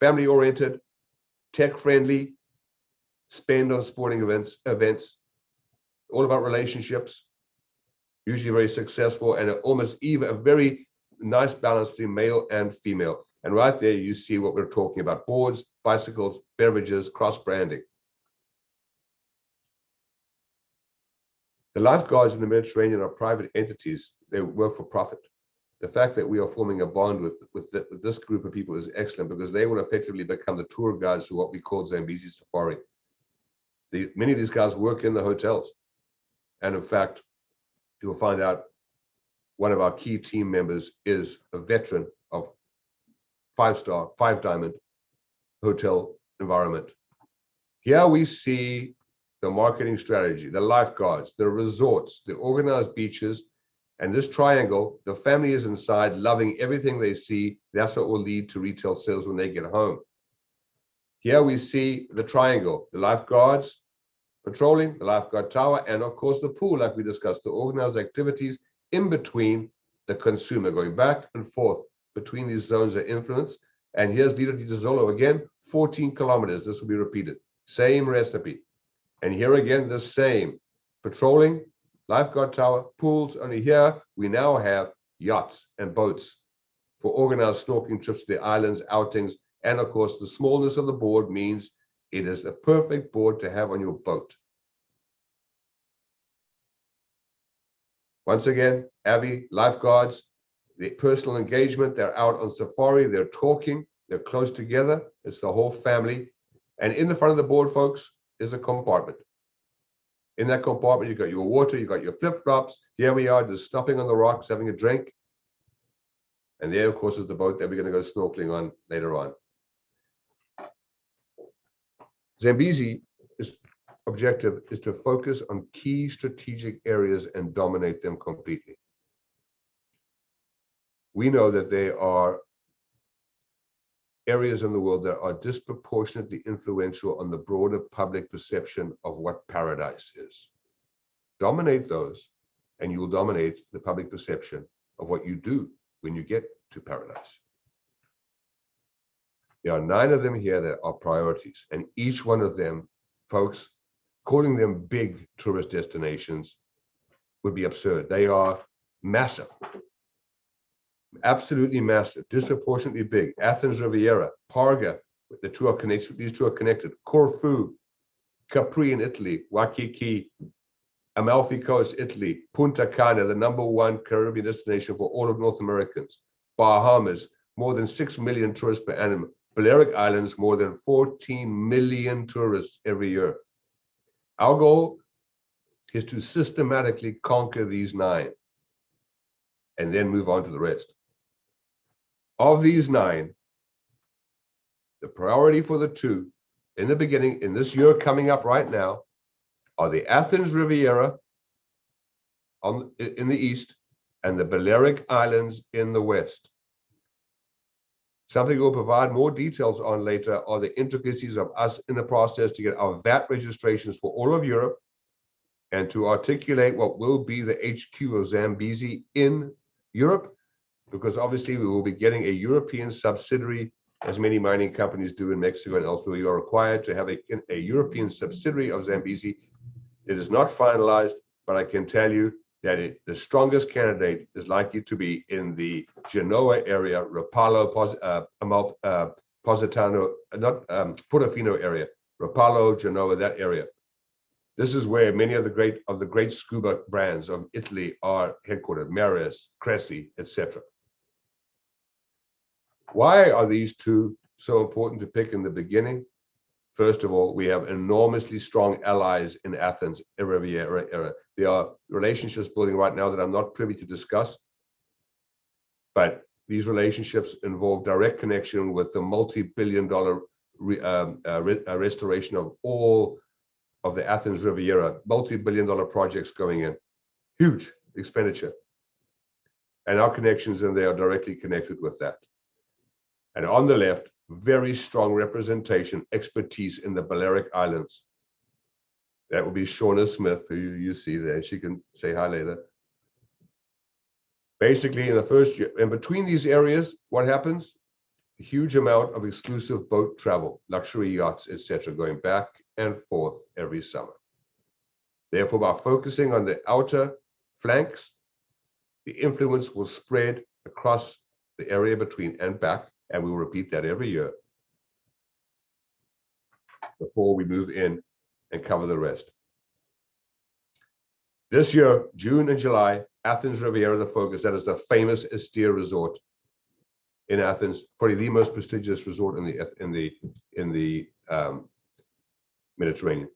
Family-oriented, tech-friendly, spend on sporting events, all about relationships, usually very successful, and almost even a very nice balance between male and female. And right there, you see what we're talking about: boards, bicycles, beverages, cross-branding. The lifeguards in the Mediterranean are private entities. They work for profit. The fact that we are forming a bond with this group of people is excellent because they will effectively become the tour guides to what we call Zambezi Safari. Many of these guys work in the hotels. And in fact, you'll find out one of our key team members is a veteran of five-star, five-diamond hotel environment. Here we see the marketing strategy, the lifeguards, the resorts, the organized beaches, and this triangle. The family is inside, loving everything they see. That's what will lead to retail sales when they get home. Here we see the triangle, the lifeguards patrolling, the lifeguard tower, and of course the pool, like we discussed, the organized activities in between the consumer, going back and forth between these zones of influence. And here's Lido di Zolo again, 14 kilometers. This will be repeated. Same recipe. And here again, the same. Patrolling, lifeguard tower, pools. Only here, we now have yachts and boats for organized snorkeling trips to the islands, outings. And of course, the smallness of the board means it is a perfect board to have on your boat. Once again, Abby, lifeguards, the personal engagement, they're out on safari, they're talking, they're close together. It's the whole family. And in the front of the board, folks, is a compartment. In that compartment, you've got your water, you've got your flip-flops. Here we are, just stopping on the rocks, having a drink. And there, of course, is the boat that we're going to go snorkeling on later on. Zambezi is objective is to focus on key strategic areas and dominate them completely. We know that there are areas in the world that are disproportionately influential on the broader public perception of what paradise is. Dominate those, and you will dominate the public perception of what you do when you get to paradise. There are 9 of them here that are priorities, and each one of them, folks, calling them big tourist destinations would be absurd. They are massive. Absolutely massive, disproportionately big. Athens Riviera, Parga, the two are connected. These two are connected. Corfu, Capri in Italy, Waikiki, Amalfi Coast, Italy, Punta Cana, the #1 Caribbean destination for all of North Americans. Bahamas, more than 6 million tourists per annum. Balearic Islands, more than 14 million tourists every year. Our goal is to systematically conquer these 9 and then move on to the rest. Of these 9, the priority for the 2 in the beginning, in this year coming up right now, are the Athens Riviera in the east and the Balearic Islands in the west. Something we'll provide more details on later are the intricacies of us in the process to get our VAT registrations for all of Europe and to articulate what will be the HQ of Zambezi in Europe, because obviously we will be getting a European subsidiary, as many mining companies do in Mexico and elsewhere. You are required to have a European subsidiary of Zambezi. It is not finalized, but I can tell you that the strongest candidate is likely to be in the Genoa area, Rapallo, Positano, not Portofino area, Rapallo, Genoa, that area. This is where many of the great scuba brands of Italy are headquartered, Maris, Cressi, etc. Why are these 2 so important to pick in the beginning? First of all, we have enormously strong allies in Athens, Riviera. There are relationships building right now that I'm not privy to discuss, but these relationships involve direct connection with the multi-billion-dollar restoration of all of the Athens Riviera, multi-billion-dollar projects going in, huge expenditure. And our connections in there are directly connected with that. And on the left, very strong representation, expertise in the Balearic Islands. That will be Shauna Smith, who you see there. She can say hi later. Basically, in the first year, in between these areas, what happens? A huge amount of exclusive boat travel, luxury yachts, etc., going back and forth every summer. Therefore, by focusing on the outer flanks, the influence will spread across the area between and back, and we will repeat that every year before we move in and cover the rest. This year, June and July, Athens Riviera, the focus. That is the famous Estia resort in Athens, probably the most prestigious resort in the Mediterranean.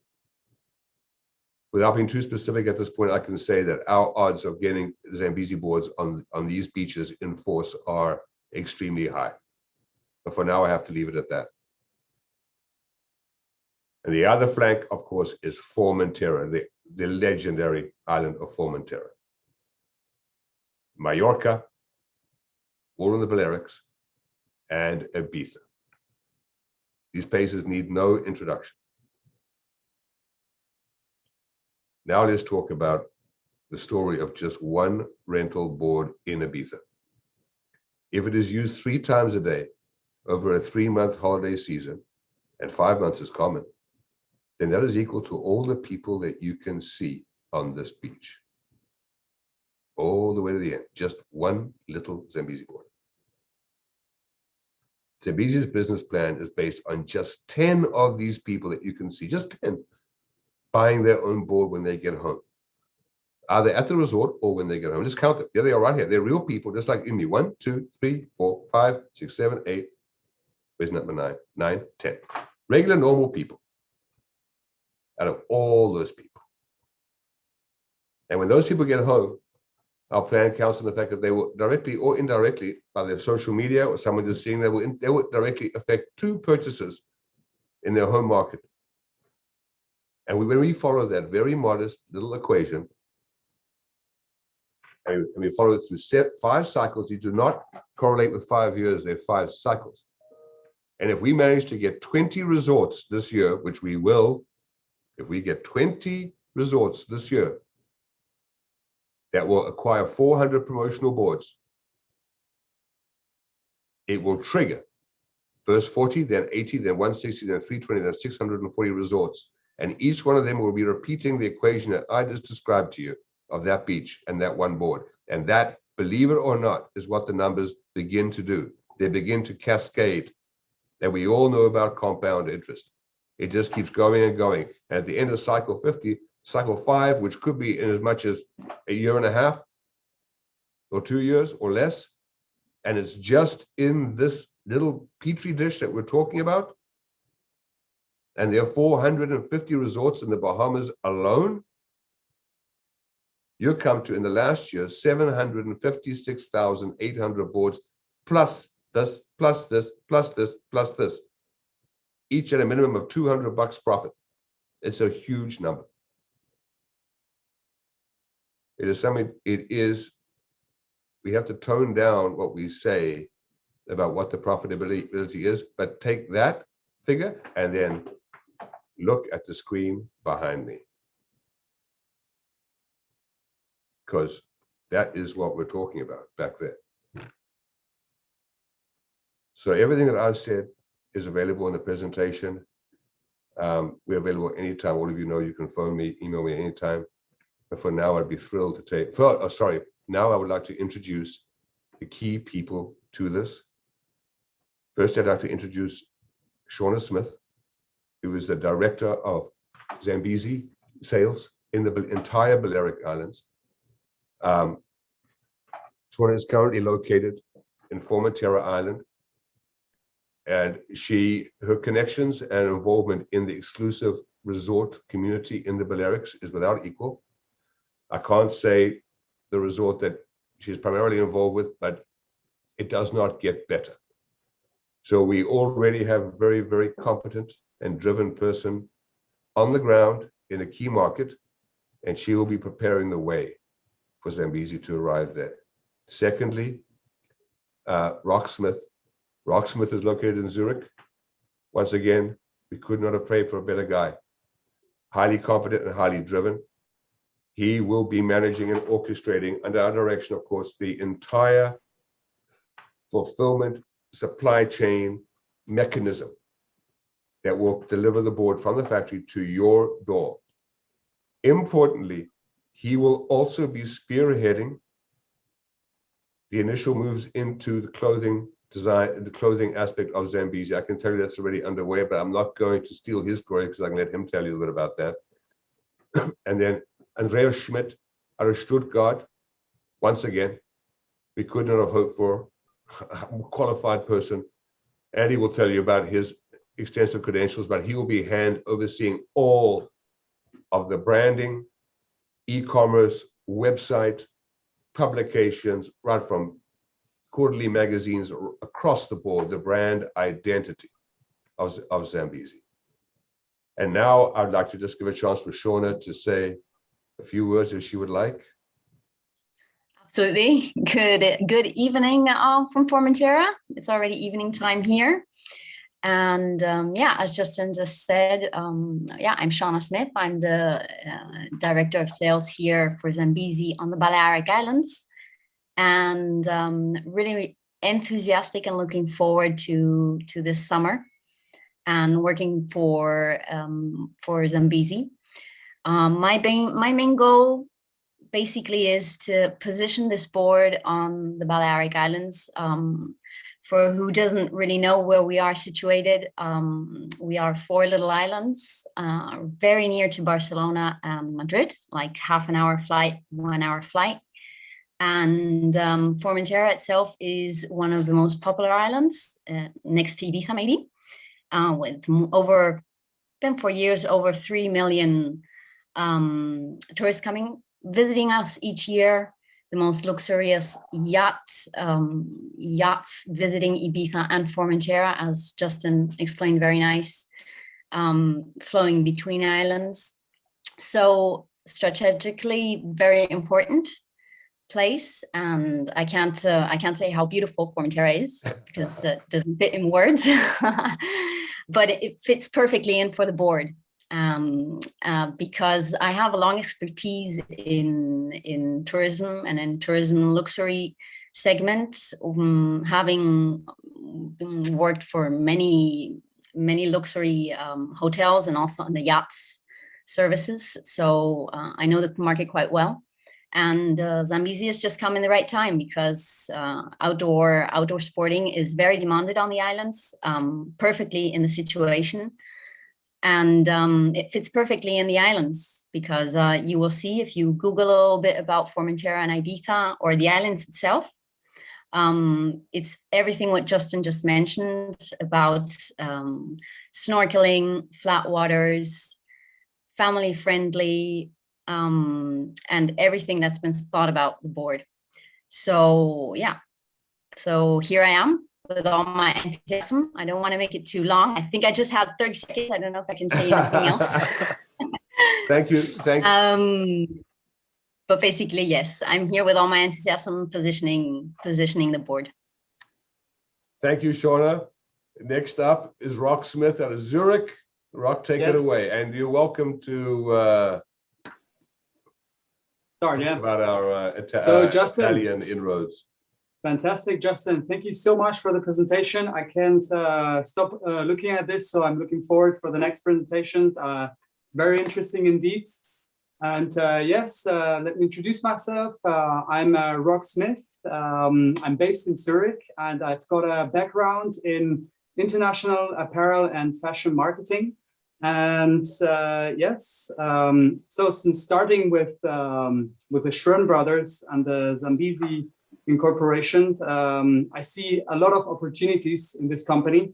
Without being too specific at this point, I can say that our odds of getting Zambezi boards on these beaches in force are extremely high. But for now, I have to leave it at that. And the other flank, of course, is Formentera, the legendary island of Formentera. Mallorca, all in the Balearics, and Ibiza. These places need no introduction. Now let's talk about the story of just one rental board in Ibiza. If it is used 3 times a day over a 3-month holiday season, and 5 months is common, then that is equal to all the people that you can see on this beach. All the way to the end, just one little Zambezi board. Zambezi's business plan is based on just 10 of these people that you can see, just 10, buying their own board when they get home. Either at the resort or when they get home. Just count them. There they are right here. They're real people, just like me. 1, 2, 3, 4, 5, 6, 7, 8. Where's number 9? 9, 10. Regular, normal people. Out of all those people. And when those people get home, our plan counts on the fact that they will directly or indirectly, by their social media or someone just seeing, they will directly affect 2 purchases in their home market. And when we follow that very modest little equation, and we follow it through 5 cycles, these do not correlate with 5 years, they're 5 cycles. And if we manage to get 20 resorts this year, which we will, if we get 20 resorts this year that will acquire 400 promotional boards, it will trigger first 40, then 80, then 160, then 320, then 640 resorts. And each one of them will be repeating the equation that I just described to you of that beach and that one board. And that, believe it or not, is what the numbers begin to do. They begin to cascade. And we all know about compound interest. It just keeps going and going. And at the end of cycle 50, cycle 5, which could be in as much as a year and a half or 2 years or less, and it's just in this little petri dish that we're talking about, and there are 450 resorts in the Bahamas alone, you come to, in the last year, 756,800 boards, plus this, plus this, plus this, plus this, each at a minimum of $200 profit. It's a huge number. It is something, we have to tone down what we say about what the profitability is, but take that figure and then look at the screen behind me. Because that is what we're talking about back there. So everything that I've said is available in the presentation. We're available anytime. All of you know you can phone me, email me anytime. But for now, I'd be thrilled to take, now I would like to introduce the key people to this. First, I'd like to introduce Shauna Smith, who is the director of Zambezi sales in the entire Balearic Islands. Shauna is currently located in Formentera Island, and her connections and involvement in the exclusive resort community in the Balearics is without equal. I can't say the resort that she's primarily involved with, but it does not get better. So we already have a very, very competent and driven person on the ground in a key market, and she will be preparing the way for Zambezi to arrive there. Secondly, Rock Smith. Rock Smith is located in Zurich. Once again, we could not have prayed for a better guy. Highly competent and highly driven. He will be managing and orchestrating, under our direction, of course, the entire fulfillment supply chain mechanism that will deliver the board from the factory to your door. Importantly, he will also be spearheading the initial moves into the clothing design, the clothing aspect of Zambezi. I can tell you that's already underway, but I'm not going to steal his glory because I can let him tell you a bit about that. And then Andreas Schmidt out of Stuttgart. Once again, we could not have hoped for a qualified person. And he will tell you about his extensive credentials, but he will be overseeing all of the branding, e-commerce, website, publications, right from quarterly magazines across the board, the brand identity of Zambezi. And now I'd like to just give a chance for Shauna to say a few words if she would like. Absolutely. Good evening from Formentera. It's already evening time here. And as Justin just said, I'm Shauna Smith. I'm the director of sales here for Zambezi on the Balearic Islands. And really enthusiastic and looking forward to this summer and working for Zambezi. My main goal basically is to position this board on the Balearic Islands. For who doesn't really know where we are situated, we are 4 little islands, very near to Barcelona and Madrid, like half an hour flight, 1 hour flight. And Formentera itself is one of the most popular islands, next to Ibiza maybe, with been for years, over 3 million tourists visiting us each year. The most luxurious yachts visiting Ibiza and Formentera, as Justin explained very nice, flowing between islands. So strategically very important place, and I can't say how beautiful Formentera is because it doesn't fit in words, but it fits perfectly in for the board. Because I have a long expertise in tourism and in tourism luxury segments, having worked for many luxury hotels and also on the yachts services. So I know the market quite well. And Zambezi has just come in the right time because outdoor sporting is very demanded on the islands, perfectly in the situation. And it fits perfectly in the islands because you will see if you Google a little bit about Formentera and Ibiza or the islands itself. It's everything what Justin just mentioned about snorkeling, flat waters, family friendly, and everything that's been thought about the board. So yeah, so here I am with all my enthusiasm. I don't want to make it too long. I think I just had 30 seconds. I don't know if I can say anything else. Thank you. Thank you. But basically, yes, I'm here with all my enthusiasm, positioning the board. Thank you, Shauna. Next up is Rock Smith out of Zurich. Rock, take it away. And you're welcome to Sorry, yeah. about our Justin, Italian inroads. Fantastic, Justin. Thank you so much for the presentation. I can't stop looking at this, so I'm looking forward for the next presentation. Very interesting indeed. And yes, let me introduce myself. I'm Rock Smith. I'm based in Zurich, and I've got a background in international apparel and fashion marketing. And yes, so since starting with the Schroenn brothers and the Zambezi Incorporation, I see a lot of opportunities in this company,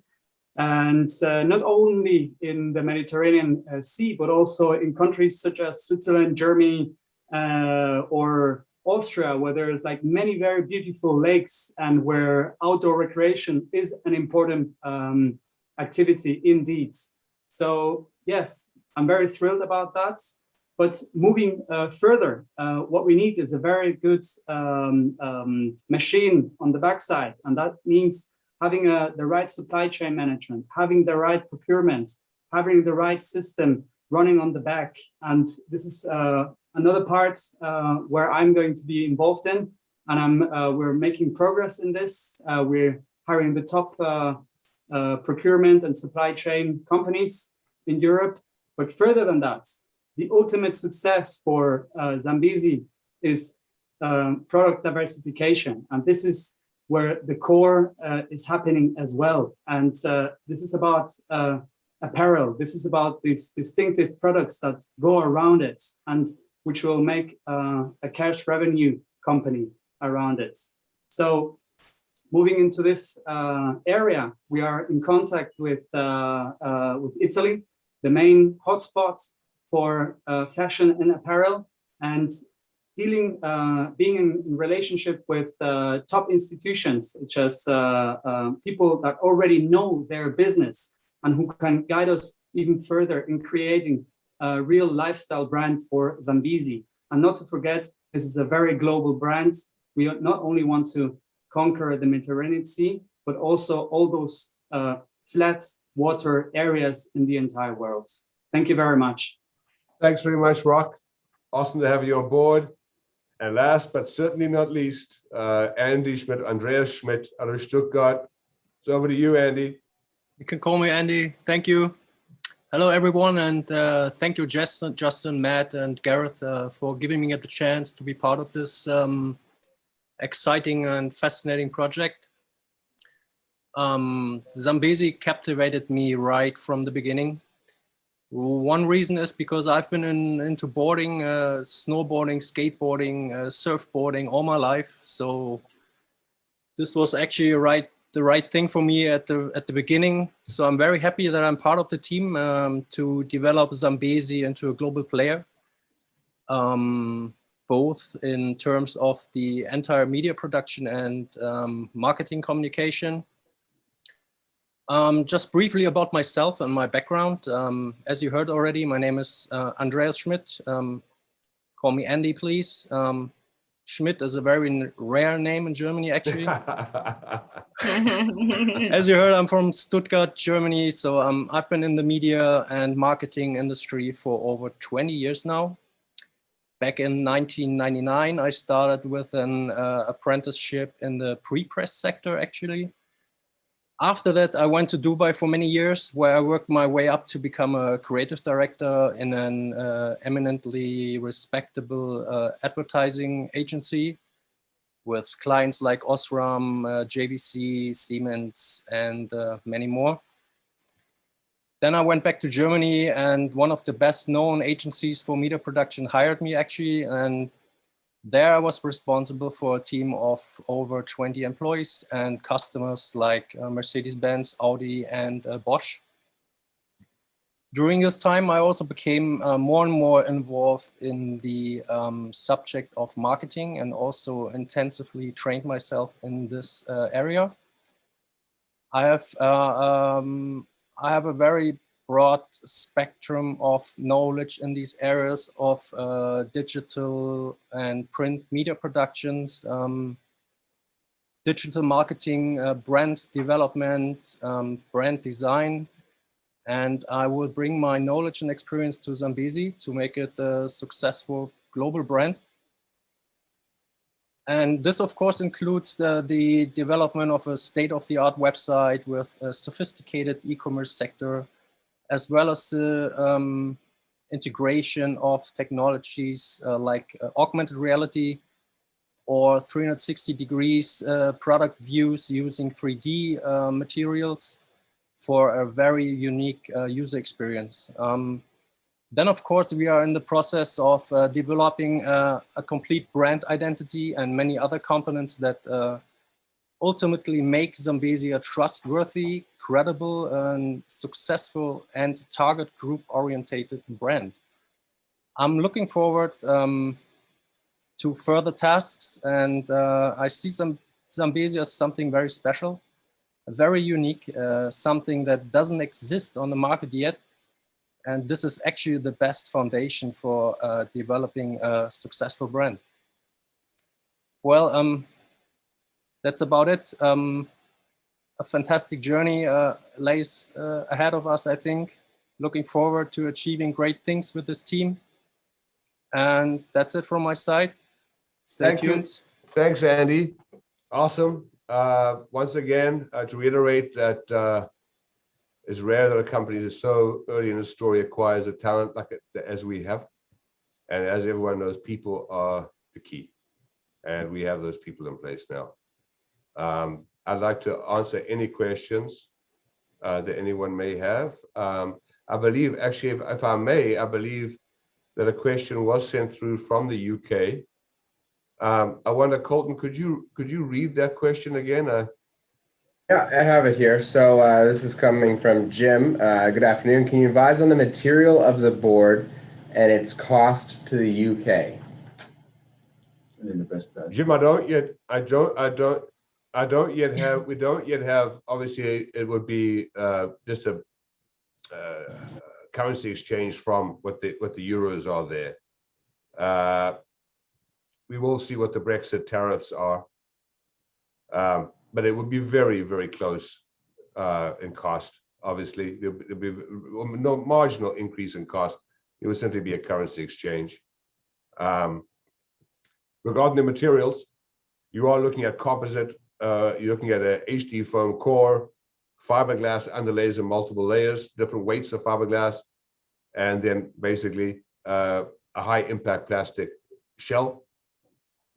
and not only in the Mediterranean Sea, but also in countries such as Switzerland, Germany, or Austria, where there's like many very beautiful lakes and where outdoor recreation is an important activity indeed. So yes, I'm very thrilled about that. But moving further, what we need is a very good machine on the backside. And that means having the right supply chain management, having the right procurement, having the right system running on the back. And this is another part where I'm going to be involved in. And we're making progress in this. We're hiring the top procurement and supply chain companies in Europe. But further than that, the ultimate success for Zambezi is product diversification. And this is where the core is happening as well. And this is about apparel. This is about these distinctive products that go around it and which will make a cash revenue company around it. So moving into this area, we are in contact with Italy, the main hotspot for fashion and apparel, and being in relationship with top institutions, such as people that already know their business and who can guide us even further in creating a real lifestyle brand for Zambezi. And not to forget, this is a very global brand. We not only want to conquer the Mediterranean Sea, but also all those flat water areas in the entire world. Thank you very much. Thanks very much, Rock. Awesome to have you on board. And last but certainly not least, Andy Schmidt, Andreas Schmidt out of Stuttgart. It's over to you, Andy. You can call me Andy. Thank you. Hello, everyone. And thank you, Justin, Matt, and Gareth for giving me the chance to be part of this exciting and fascinating project. Zambezi captivated me right from the beginning. One reason is because I've been into boarding, snowboarding, skateboarding, surfboarding all my life. So this was actually the right thing for me at the beginning. So I'm very happy that I'm part of the team to develop Zambezi into a global player, both in terms of the entire media production and marketing communication. Just briefly about myself and my background. As you heard already, my name is Andreas Schmidt. Call me Andy, please. Schmidt is a very rare name in Germany, actually. As you heard, I'm from Stuttgart, Germany. So I've been in the media and marketing industry for over 20 years now. Back in 1999, I started with an apprenticeship in the pre-press sector, actually. After that, I went to Dubai for many years, where I worked my way up to become a creative director in an eminently respectable advertising agency with clients like Osram, JVC, Siemens, and many more. Then I went back to Germany, and one of the best known agencies for media production hired me, actually, and there I was responsible for a team of over 20 employees and customers like Mercedes-Benz, Audi, and Bosch. During this time, I also became more and more involved in the subject of marketing and also intensively trained myself in this area. I have a very broad spectrum of knowledge in these areas of digital and print media productions, digital marketing, brand development, brand design, and I will bring my knowledge and experience to ZAMBEZI to make it a successful global brand. And this, of course, includes the development of a state-of-the-art website with a sophisticated e-commerce sector, as well as the integration of technologies like augmented reality or 360 degrees product views using 3D materials for a very unique user experience. Then, of course, we are in the process of developing a complete brand identity and many other components that ultimately make ZAMBEZI a trustworthy, credible, and successful and target group orientated brand. I'm looking forward to further tasks, and I see ZAMBEZI as something very special, very unique, something that doesn't exist on the market yet. And this is actually the best foundation for developing a successful brand. Well, that's about it. A fantastic journey lays ahead of us, I think. Looking forward to achieving great things with this team. And that's it from my side. Stay tuned. Thanks, Andy. Awesome. Once again, to reiterate that it's rare that a company that's so early in the story acquires a talent like as we have. And as everyone knows, people are the key. And we have those people in place now. I'd like to answer any questions that anyone may have. I believe, actually, if I may, I believe that a question was sent through from the UK. I wonder, Colton, could you read that question again? Yeah, I have it here. So this is coming from Jim. Good afternoon. Can you advise on the material of the board and its cost to the UK? Jim, we don't yet have, obviously it would be just a currency exchange from what the euros are there. We will see what the Brexit tariffs are. But it would be very, very close in cost. Obviously, there'll be no marginal increase in cost. It would simply be a currency exchange. Regarding the materials, you are looking at composite. You're looking at a HD foam core, fiberglass underlays in multiple layers, different weights of fiberglass, and then basically a high impact plastic shell.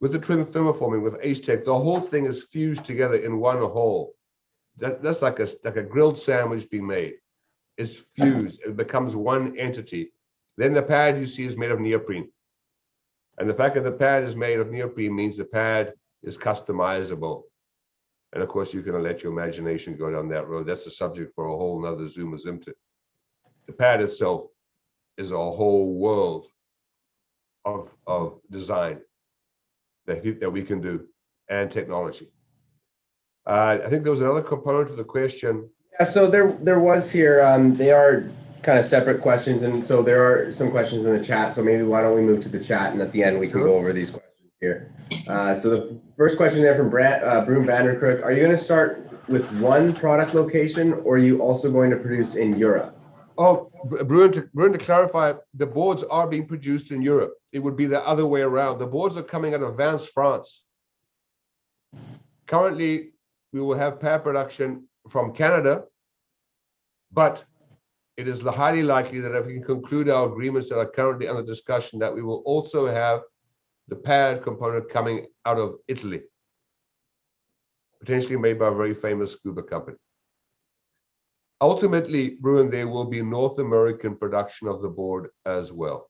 With the trim thermoforming, with H-Tech, the whole thing is fused together in one whole. That's like a grilled sandwich being made. It's fused. It becomes one entity. Then the pad you see is made of neoprene. And the fact that the pad is made of neoprene means the pad is customizable. And of course, you can let your imagination go down that road. That's a subject for a whole nother Zoom or Zimtu. The pad itself is a whole world of design that we can do, and technology. I think there was another component to the question. So there was here, they are kind of separate questions, and so there are some questions in the chat. So maybe why don't we move to the chat, and at the end we can go over these questions here. So the first question there from Broom Vanderkrook: are you going to start with one product location, or are you also going to produce in Europe? Oh, Bruin, to clarify, the boards are being produced in Europe. It would be the other way around. The boards are coming out of Vance, France. Currently, we will have pad production from Canada, but it is highly likely that if we can conclude our agreements that are currently under discussion, that we will also have the pad component coming out of Italy, potentially made by a very famous scuba company. Ultimately, Bruin, there will be North American production of the board as well.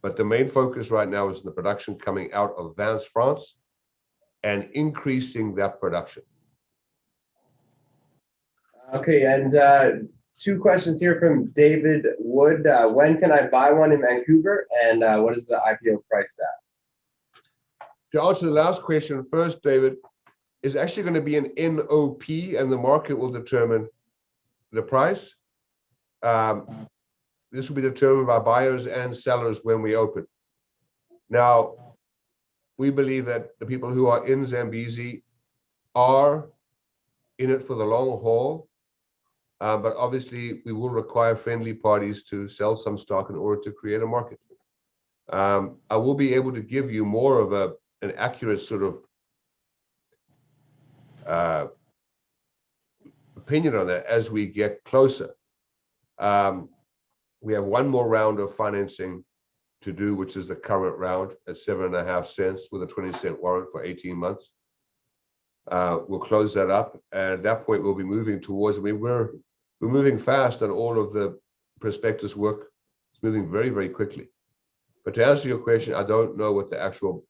But the main focus right now is the production coming out of Vance, France, and increasing that production. Okay, and two questions here from David Wood. When can I buy one in Vancouver, and what is the IPO price at? To answer the last question first, David, is actually going to be an NOP, and the market will determine the price. This will be determined by buyers and sellers when we open. Now, we believe that the people who are in Zambezi are in it for the long haul, but obviously we will require friendly parties to sell some stock in order to create a market. I will be able to give you more of an accurate sort of opinion on that as we get closer. We have one more round of financing to do, which is the current round at 7.5 cents with a 20-cent warrant for 18 months. We'll close that up, and at that point we'll be moving towards. We're moving fast on all of the prospectus work. It's moving very, very quickly. But to answer your question, I don't know what the actual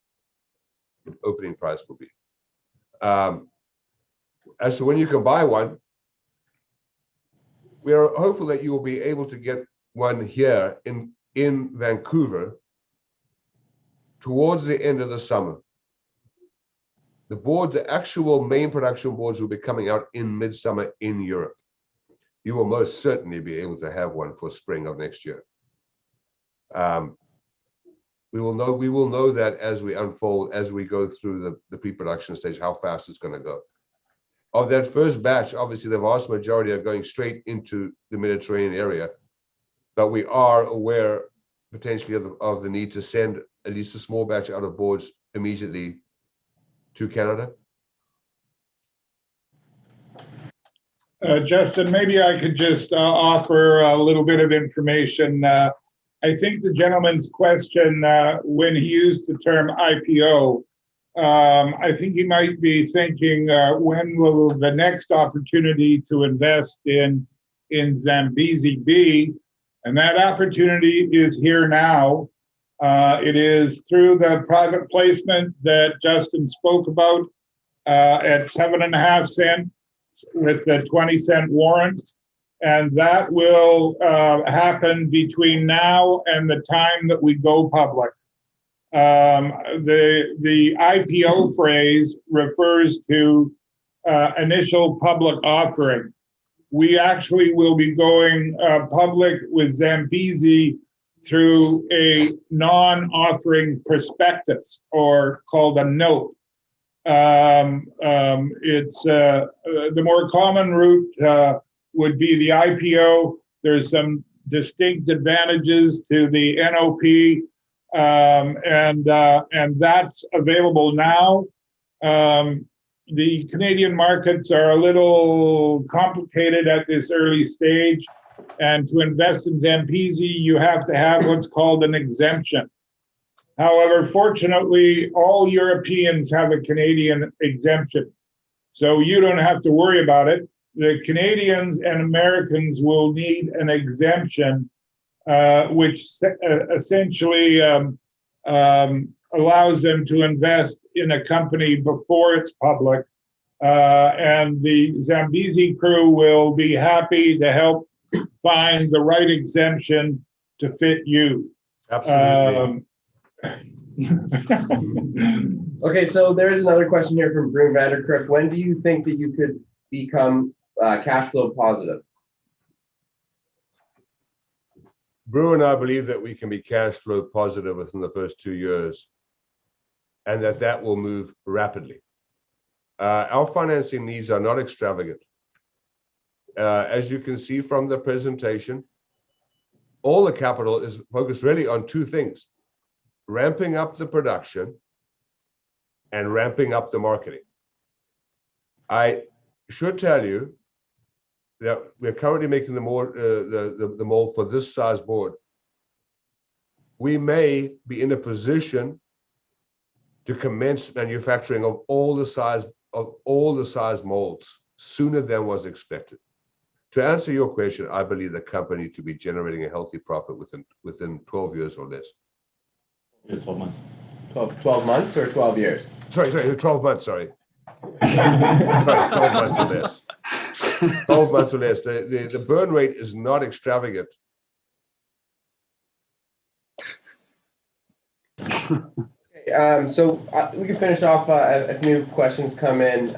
opening price will be. As to when you can buy one, we are hopeful that you will be able to get one here in Vancouver towards the end of the summer. The actual main production boards will be coming out in midsummer in Europe. You will most certainly be able to have one for spring of next year. We will know that as we unfold, as we go through the pre-production stage, how fast it's going to go. Of that first batch, obviously the vast majority are going straight into the Mediterranean area, but we are aware potentially of the need to send at least a small batch out of boards immediately to Canada. Justin, maybe I could just offer a little bit of information. I think the gentleman's question, when he used the term IPO, I think he might be thinking, when will the next opportunity to invest in Zambezi be? And that opportunity is here now. It is through the private placement that Justin spoke about at 7.5 cents with the 20-cent warrant. And that will happen between now and the time that we go public. The IPO phrase refers to initial public offering. We actually will be going public with Zambezi through a non-offering prospectus, or called a note. It's the more common route would be the IPO. There's some distinct advantages to the NOP. And that's available now. The Canadian markets are a little complicated at this early stage, and to invest in Zambezi, you have to have what's called an exemption. However, fortunately, all Europeans have a Canadian exemption, so you don't have to worry about it. The Canadians and Americans will need an exemption, which essentially allows them to invest in a company before it's public. And the Zambezi crew will be happy to help find the right exemption to fit you. Absolutely. Okay, so there is another question here from Broom Vanderkrook. When do you think that you could become cash flow positive? Brew and I believe that we can be cash flow positive within the first 2 years, and that will move rapidly. Our financing needs are not extravagant. As you can see from the presentation, all the capital is focused really on two things: ramping up the production and ramping up the marketing. I should tell you that we're currently making the mold for this size board. We may be in a position to commence manufacturing of all the size molds sooner than was expected. To answer your question, I believe the company to be generating a healthy profit within 12 years or less. 12 months. 12 months or 12 years? Sorry, 12 months, sorry. Sorry, 12 months or less. 12 months or less. The burn rate is not extravagant. So we can finish off if new questions come in.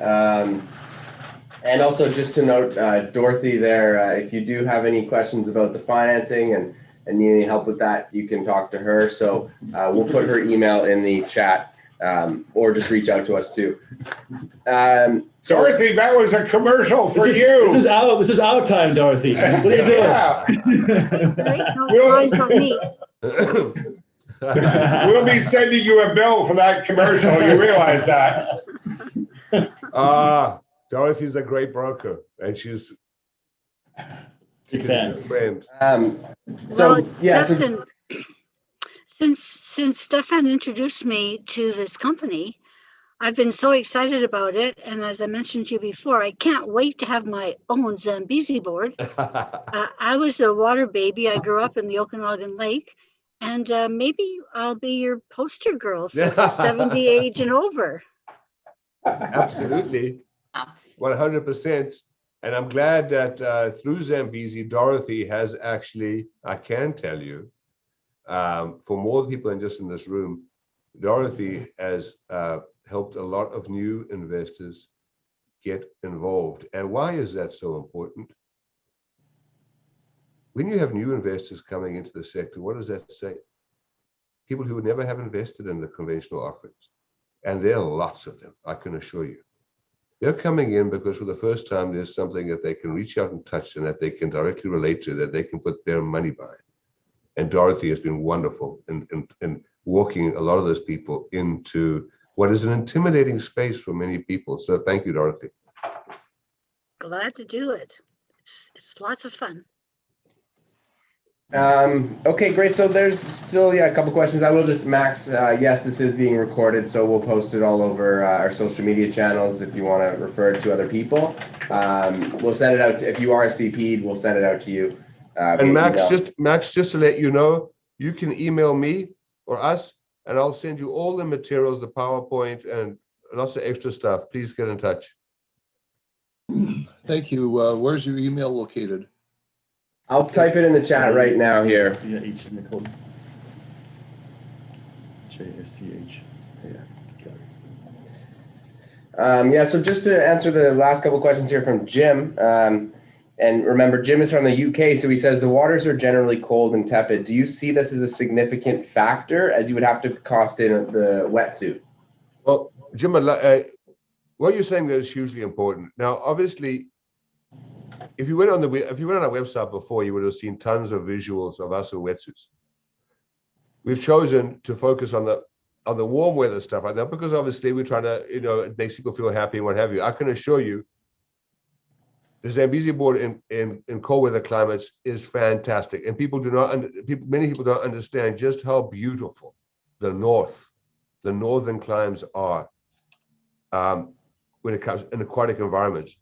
And also just to note, Dorothy there, if you do have any questions about the financing and need any help with that, you can talk to her. So we'll put her email in the chat, or just reach out to us too. Dorothy, that was a commercial for you. This is our time, Dorothy. What are you doing? Yeah. Great, no eyes on me. We'll be sending you a bill for that commercial. You realize that? Dorothy's a great broker, and she's Big fan. friend. So Well, yeah, Justin, since Stefan introduced me to this company, I've been so excited about it. And as I mentioned to you before, I can't wait to have my own Zambezi board. I was a water baby. I grew up in the Okanagan Lake. And maybe I'll be your poster girl for the 70 age and over. Absolutely. 100%. And I'm glad that through Zambezi, Dorothy has actually, I can tell you, for more people than just in this room, Dorothy has helped a lot of new investors get involved. And why is that so important? When you have new investors coming into the sector, what does that say? People who would never have invested in the conventional offerings. And there are lots of them, I can assure you. They're coming in because for the first time, there's something that they can reach out and touch and that they can directly relate to, that they can put their money behind. And Dorothy has been wonderful in walking a lot of those people into what is an intimidating space for many people. So thank you, Dorothy. Glad to do it. It's lots of fun. Okay, great. So there's still, a couple questions. I will just, Max, yes, this is being recorded, so we'll post it all over our social media channels if you want to refer it to other people. We'll send it out, if you RSVP'd, we'll send it out to you. And Max, just to let you know, you can email me or us, and I'll send you all the materials, the PowerPoint, and lots of extra stuff. Please get in touch. Thank you. Where's your email located? I'll type it in the chat right now here. Yeah, H in the code. JSCH. Yeah, so just to answer the last couple questions here from Jim, and remember, Jim is from the UK, so he says the waters are generally cold and tepid. Do you see this as a significant factor, as you would have to cost in the wetsuit? Well, Jim, what you're saying there is hugely important. Now, obviously, if you went on our website before, you would have seen tons of visuals of us in wetsuits. We've chosen to focus on the warm weather stuff right now because obviously we're trying to, it makes people feel happy and what have you. I can assure you, the Zambezi board in cold weather climates is fantastic, and many people don't understand just how beautiful the northern climes are when it comes in aquatic environments.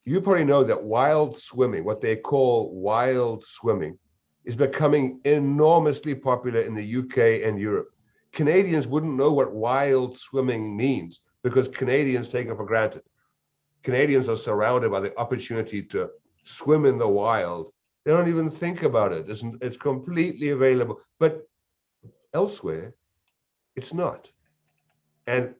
You probably know that wild swimming, what they call wild swimming, is becoming enormously popular in the UK and Europe. Canadians wouldn't know what wild swimming means because Canadians take it for granted. Canadians are surrounded by the opportunity to swim in the wild. They don't even think about it. It's completely available. But elsewhere, it's not. And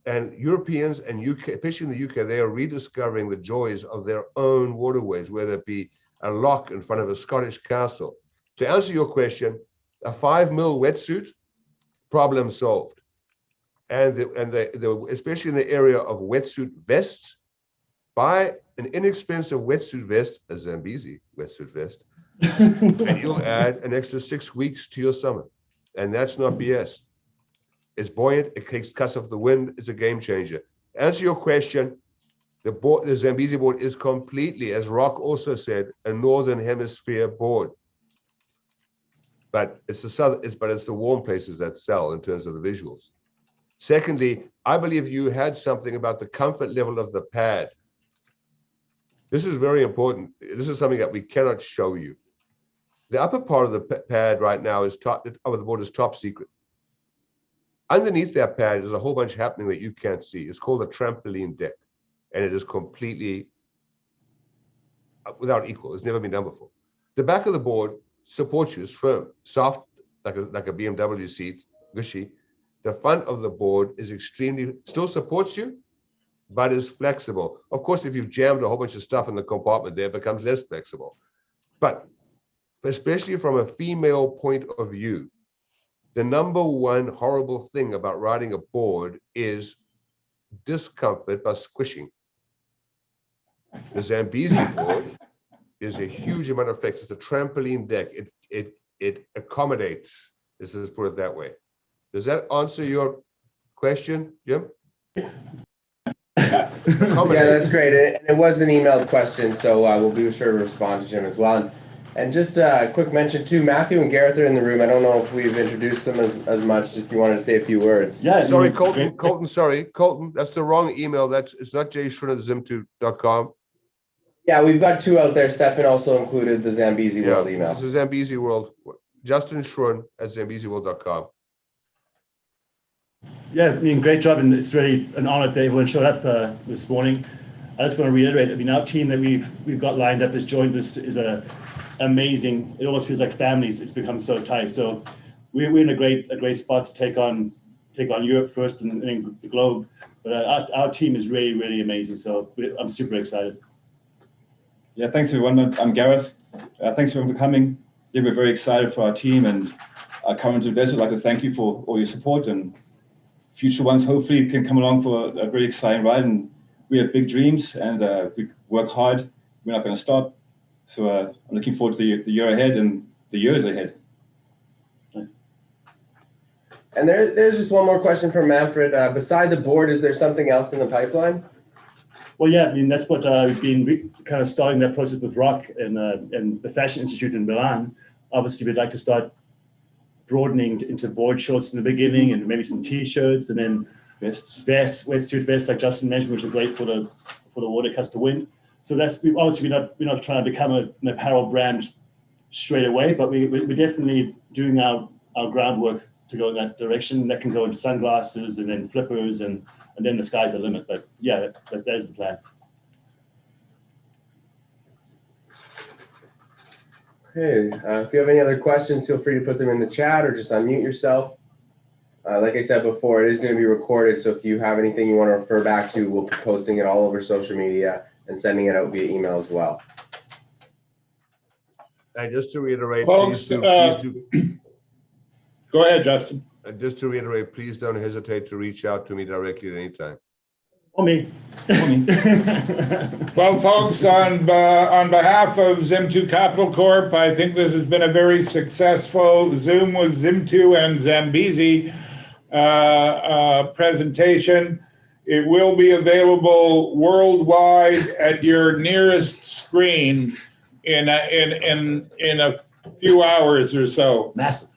And Europeans and UK, especially in the UK, they are rediscovering the joys of their own waterways, whether it be a lock in front of a Scottish castle. To answer your question, a 5 mil wetsuit, problem solved. And especially in the area of wetsuit vests, buy an inexpensive wetsuit vest, a Zambezi wetsuit vest, and you'll add an extra 6 weeks to your summer. And that's not BS. It's buoyant, it cuts off the wind, it's a game changer. Answer your question, the Zambezi board is completely, as Rock also said, a Northern Hemisphere board. But it's the warm places that sell in terms of the visuals. Secondly, I believe you had something about the comfort level of the pad. This is very important. This is something that we cannot show you. The upper part of the pad right now is the board is top secret. Underneath that pad is a whole bunch happening that you can't see. It's called a trampoline deck, and it is completely without equal. It's never been done before. The back of the board supports you. It's firm, soft, like a BMW seat, gushy. The front of the board is still supports you, but is flexible. Of course, if you've jammed a whole bunch of stuff in the compartment there, it becomes less flexible. But especially from a female point of view, the number one horrible thing about riding a board is discomfort by squishing. The Zambezi board is a huge amount of flex. It's a trampoline deck. It accommodates. Let's just put it that way. Does that answer your question, Jim? Yeah, that's great. And it was an emailed question, so we'll be sure to respond to Jim as well. And just a quick mention too, Matthew and Gareth are in the room. I don't know if we've introduced them as much. If you wanted to say a few words. Yeah. Sorry, Colton. Sorry, Colton. That's the wrong email. It's not jschroenn@zimtu.com. Yeah, we've got two out there. Stefan also included the Zambezi World email. This is Zambezi World. Justin.Scroenn@zambeziworld.com. Yeah, I mean, great job, and it's really an honor that everyone showed up this morning. I just want to reiterate, I mean, our team that we've got lined up, that's joined us, is amazing. It almost feels like families. It's become so tight. So we're in a great spot to take on Europe first and then the globe. But our team is really, really amazing. So I'm super excited. Yeah, thanks everyone. I'm Gareth. Thanks everyone for coming. Yeah, we're very excited for our team and our current investors. I'd like to thank you for all your support, and future ones hopefully can come along for a very exciting ride. And we have big dreams, and we work hard. We're not going to stop. So I'm looking forward to the year ahead and the years ahead. And there's just one more question from Manfred. Beside the board, is there something else in the pipeline? Well, yeah, I mean, that's what we've been kind of starting that process with Rock and the Fashion Institute in Milan. Obviously, we'd like to start broadening into board shorts in the beginning, and maybe some T-shirts, and then vests, wetsuit vests, like Justin mentioned, which are great for the water cuts to wind. So we're not trying to become an apparel brand straight away, but we're definitely doing our groundwork to go in that direction. That can go into sunglasses and then flippers, and then the sky's the limit. But yeah, that is the plan. Okay, if you have any other questions, feel free to put them in the chat or just unmute yourself. Like I said before, it is going to be recorded, so if you have anything you want to refer back to, we'll be posting it all over social media and sending it out via email as well. And just to reiterate, Folks, please do. Go ahead, Justin. Just to reiterate, please don't hesitate to reach out to me directly at any time. Or me. Well, folks, on behalf of Zimtu Capital Corp, I think this has been a very successful Zoom with Zimtu and Zambezi presentation. It will be available worldwide at your nearest screen in a few hours or so. Massive.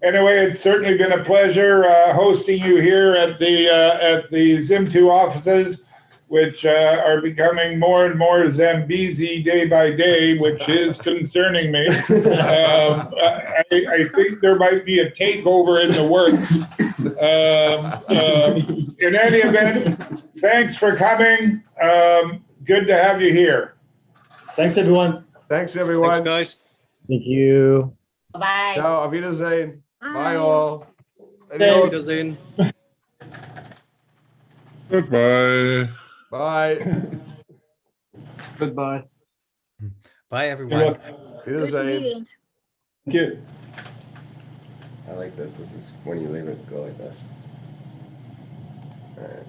Anyway, it's certainly been a pleasure hosting you here at the Zimtu offices, which are becoming more and more Zambezi day by day, which is concerning me. I think there might be a takeover in the works. In any event, thanks for coming. Good to have you here. Thanks, everyone. Thanks, everyone. Thanks, guys. Thank you. Bye. Ciao, auf Wiedersehen. Bye, all. Hey. Adios. Wiedersehen. Goodbye. Bye. Goodbye. Bye, You're everyone. welcome. Be the Good same. meeting. Thank you. I like this. This is when you leave it, go like this. All right.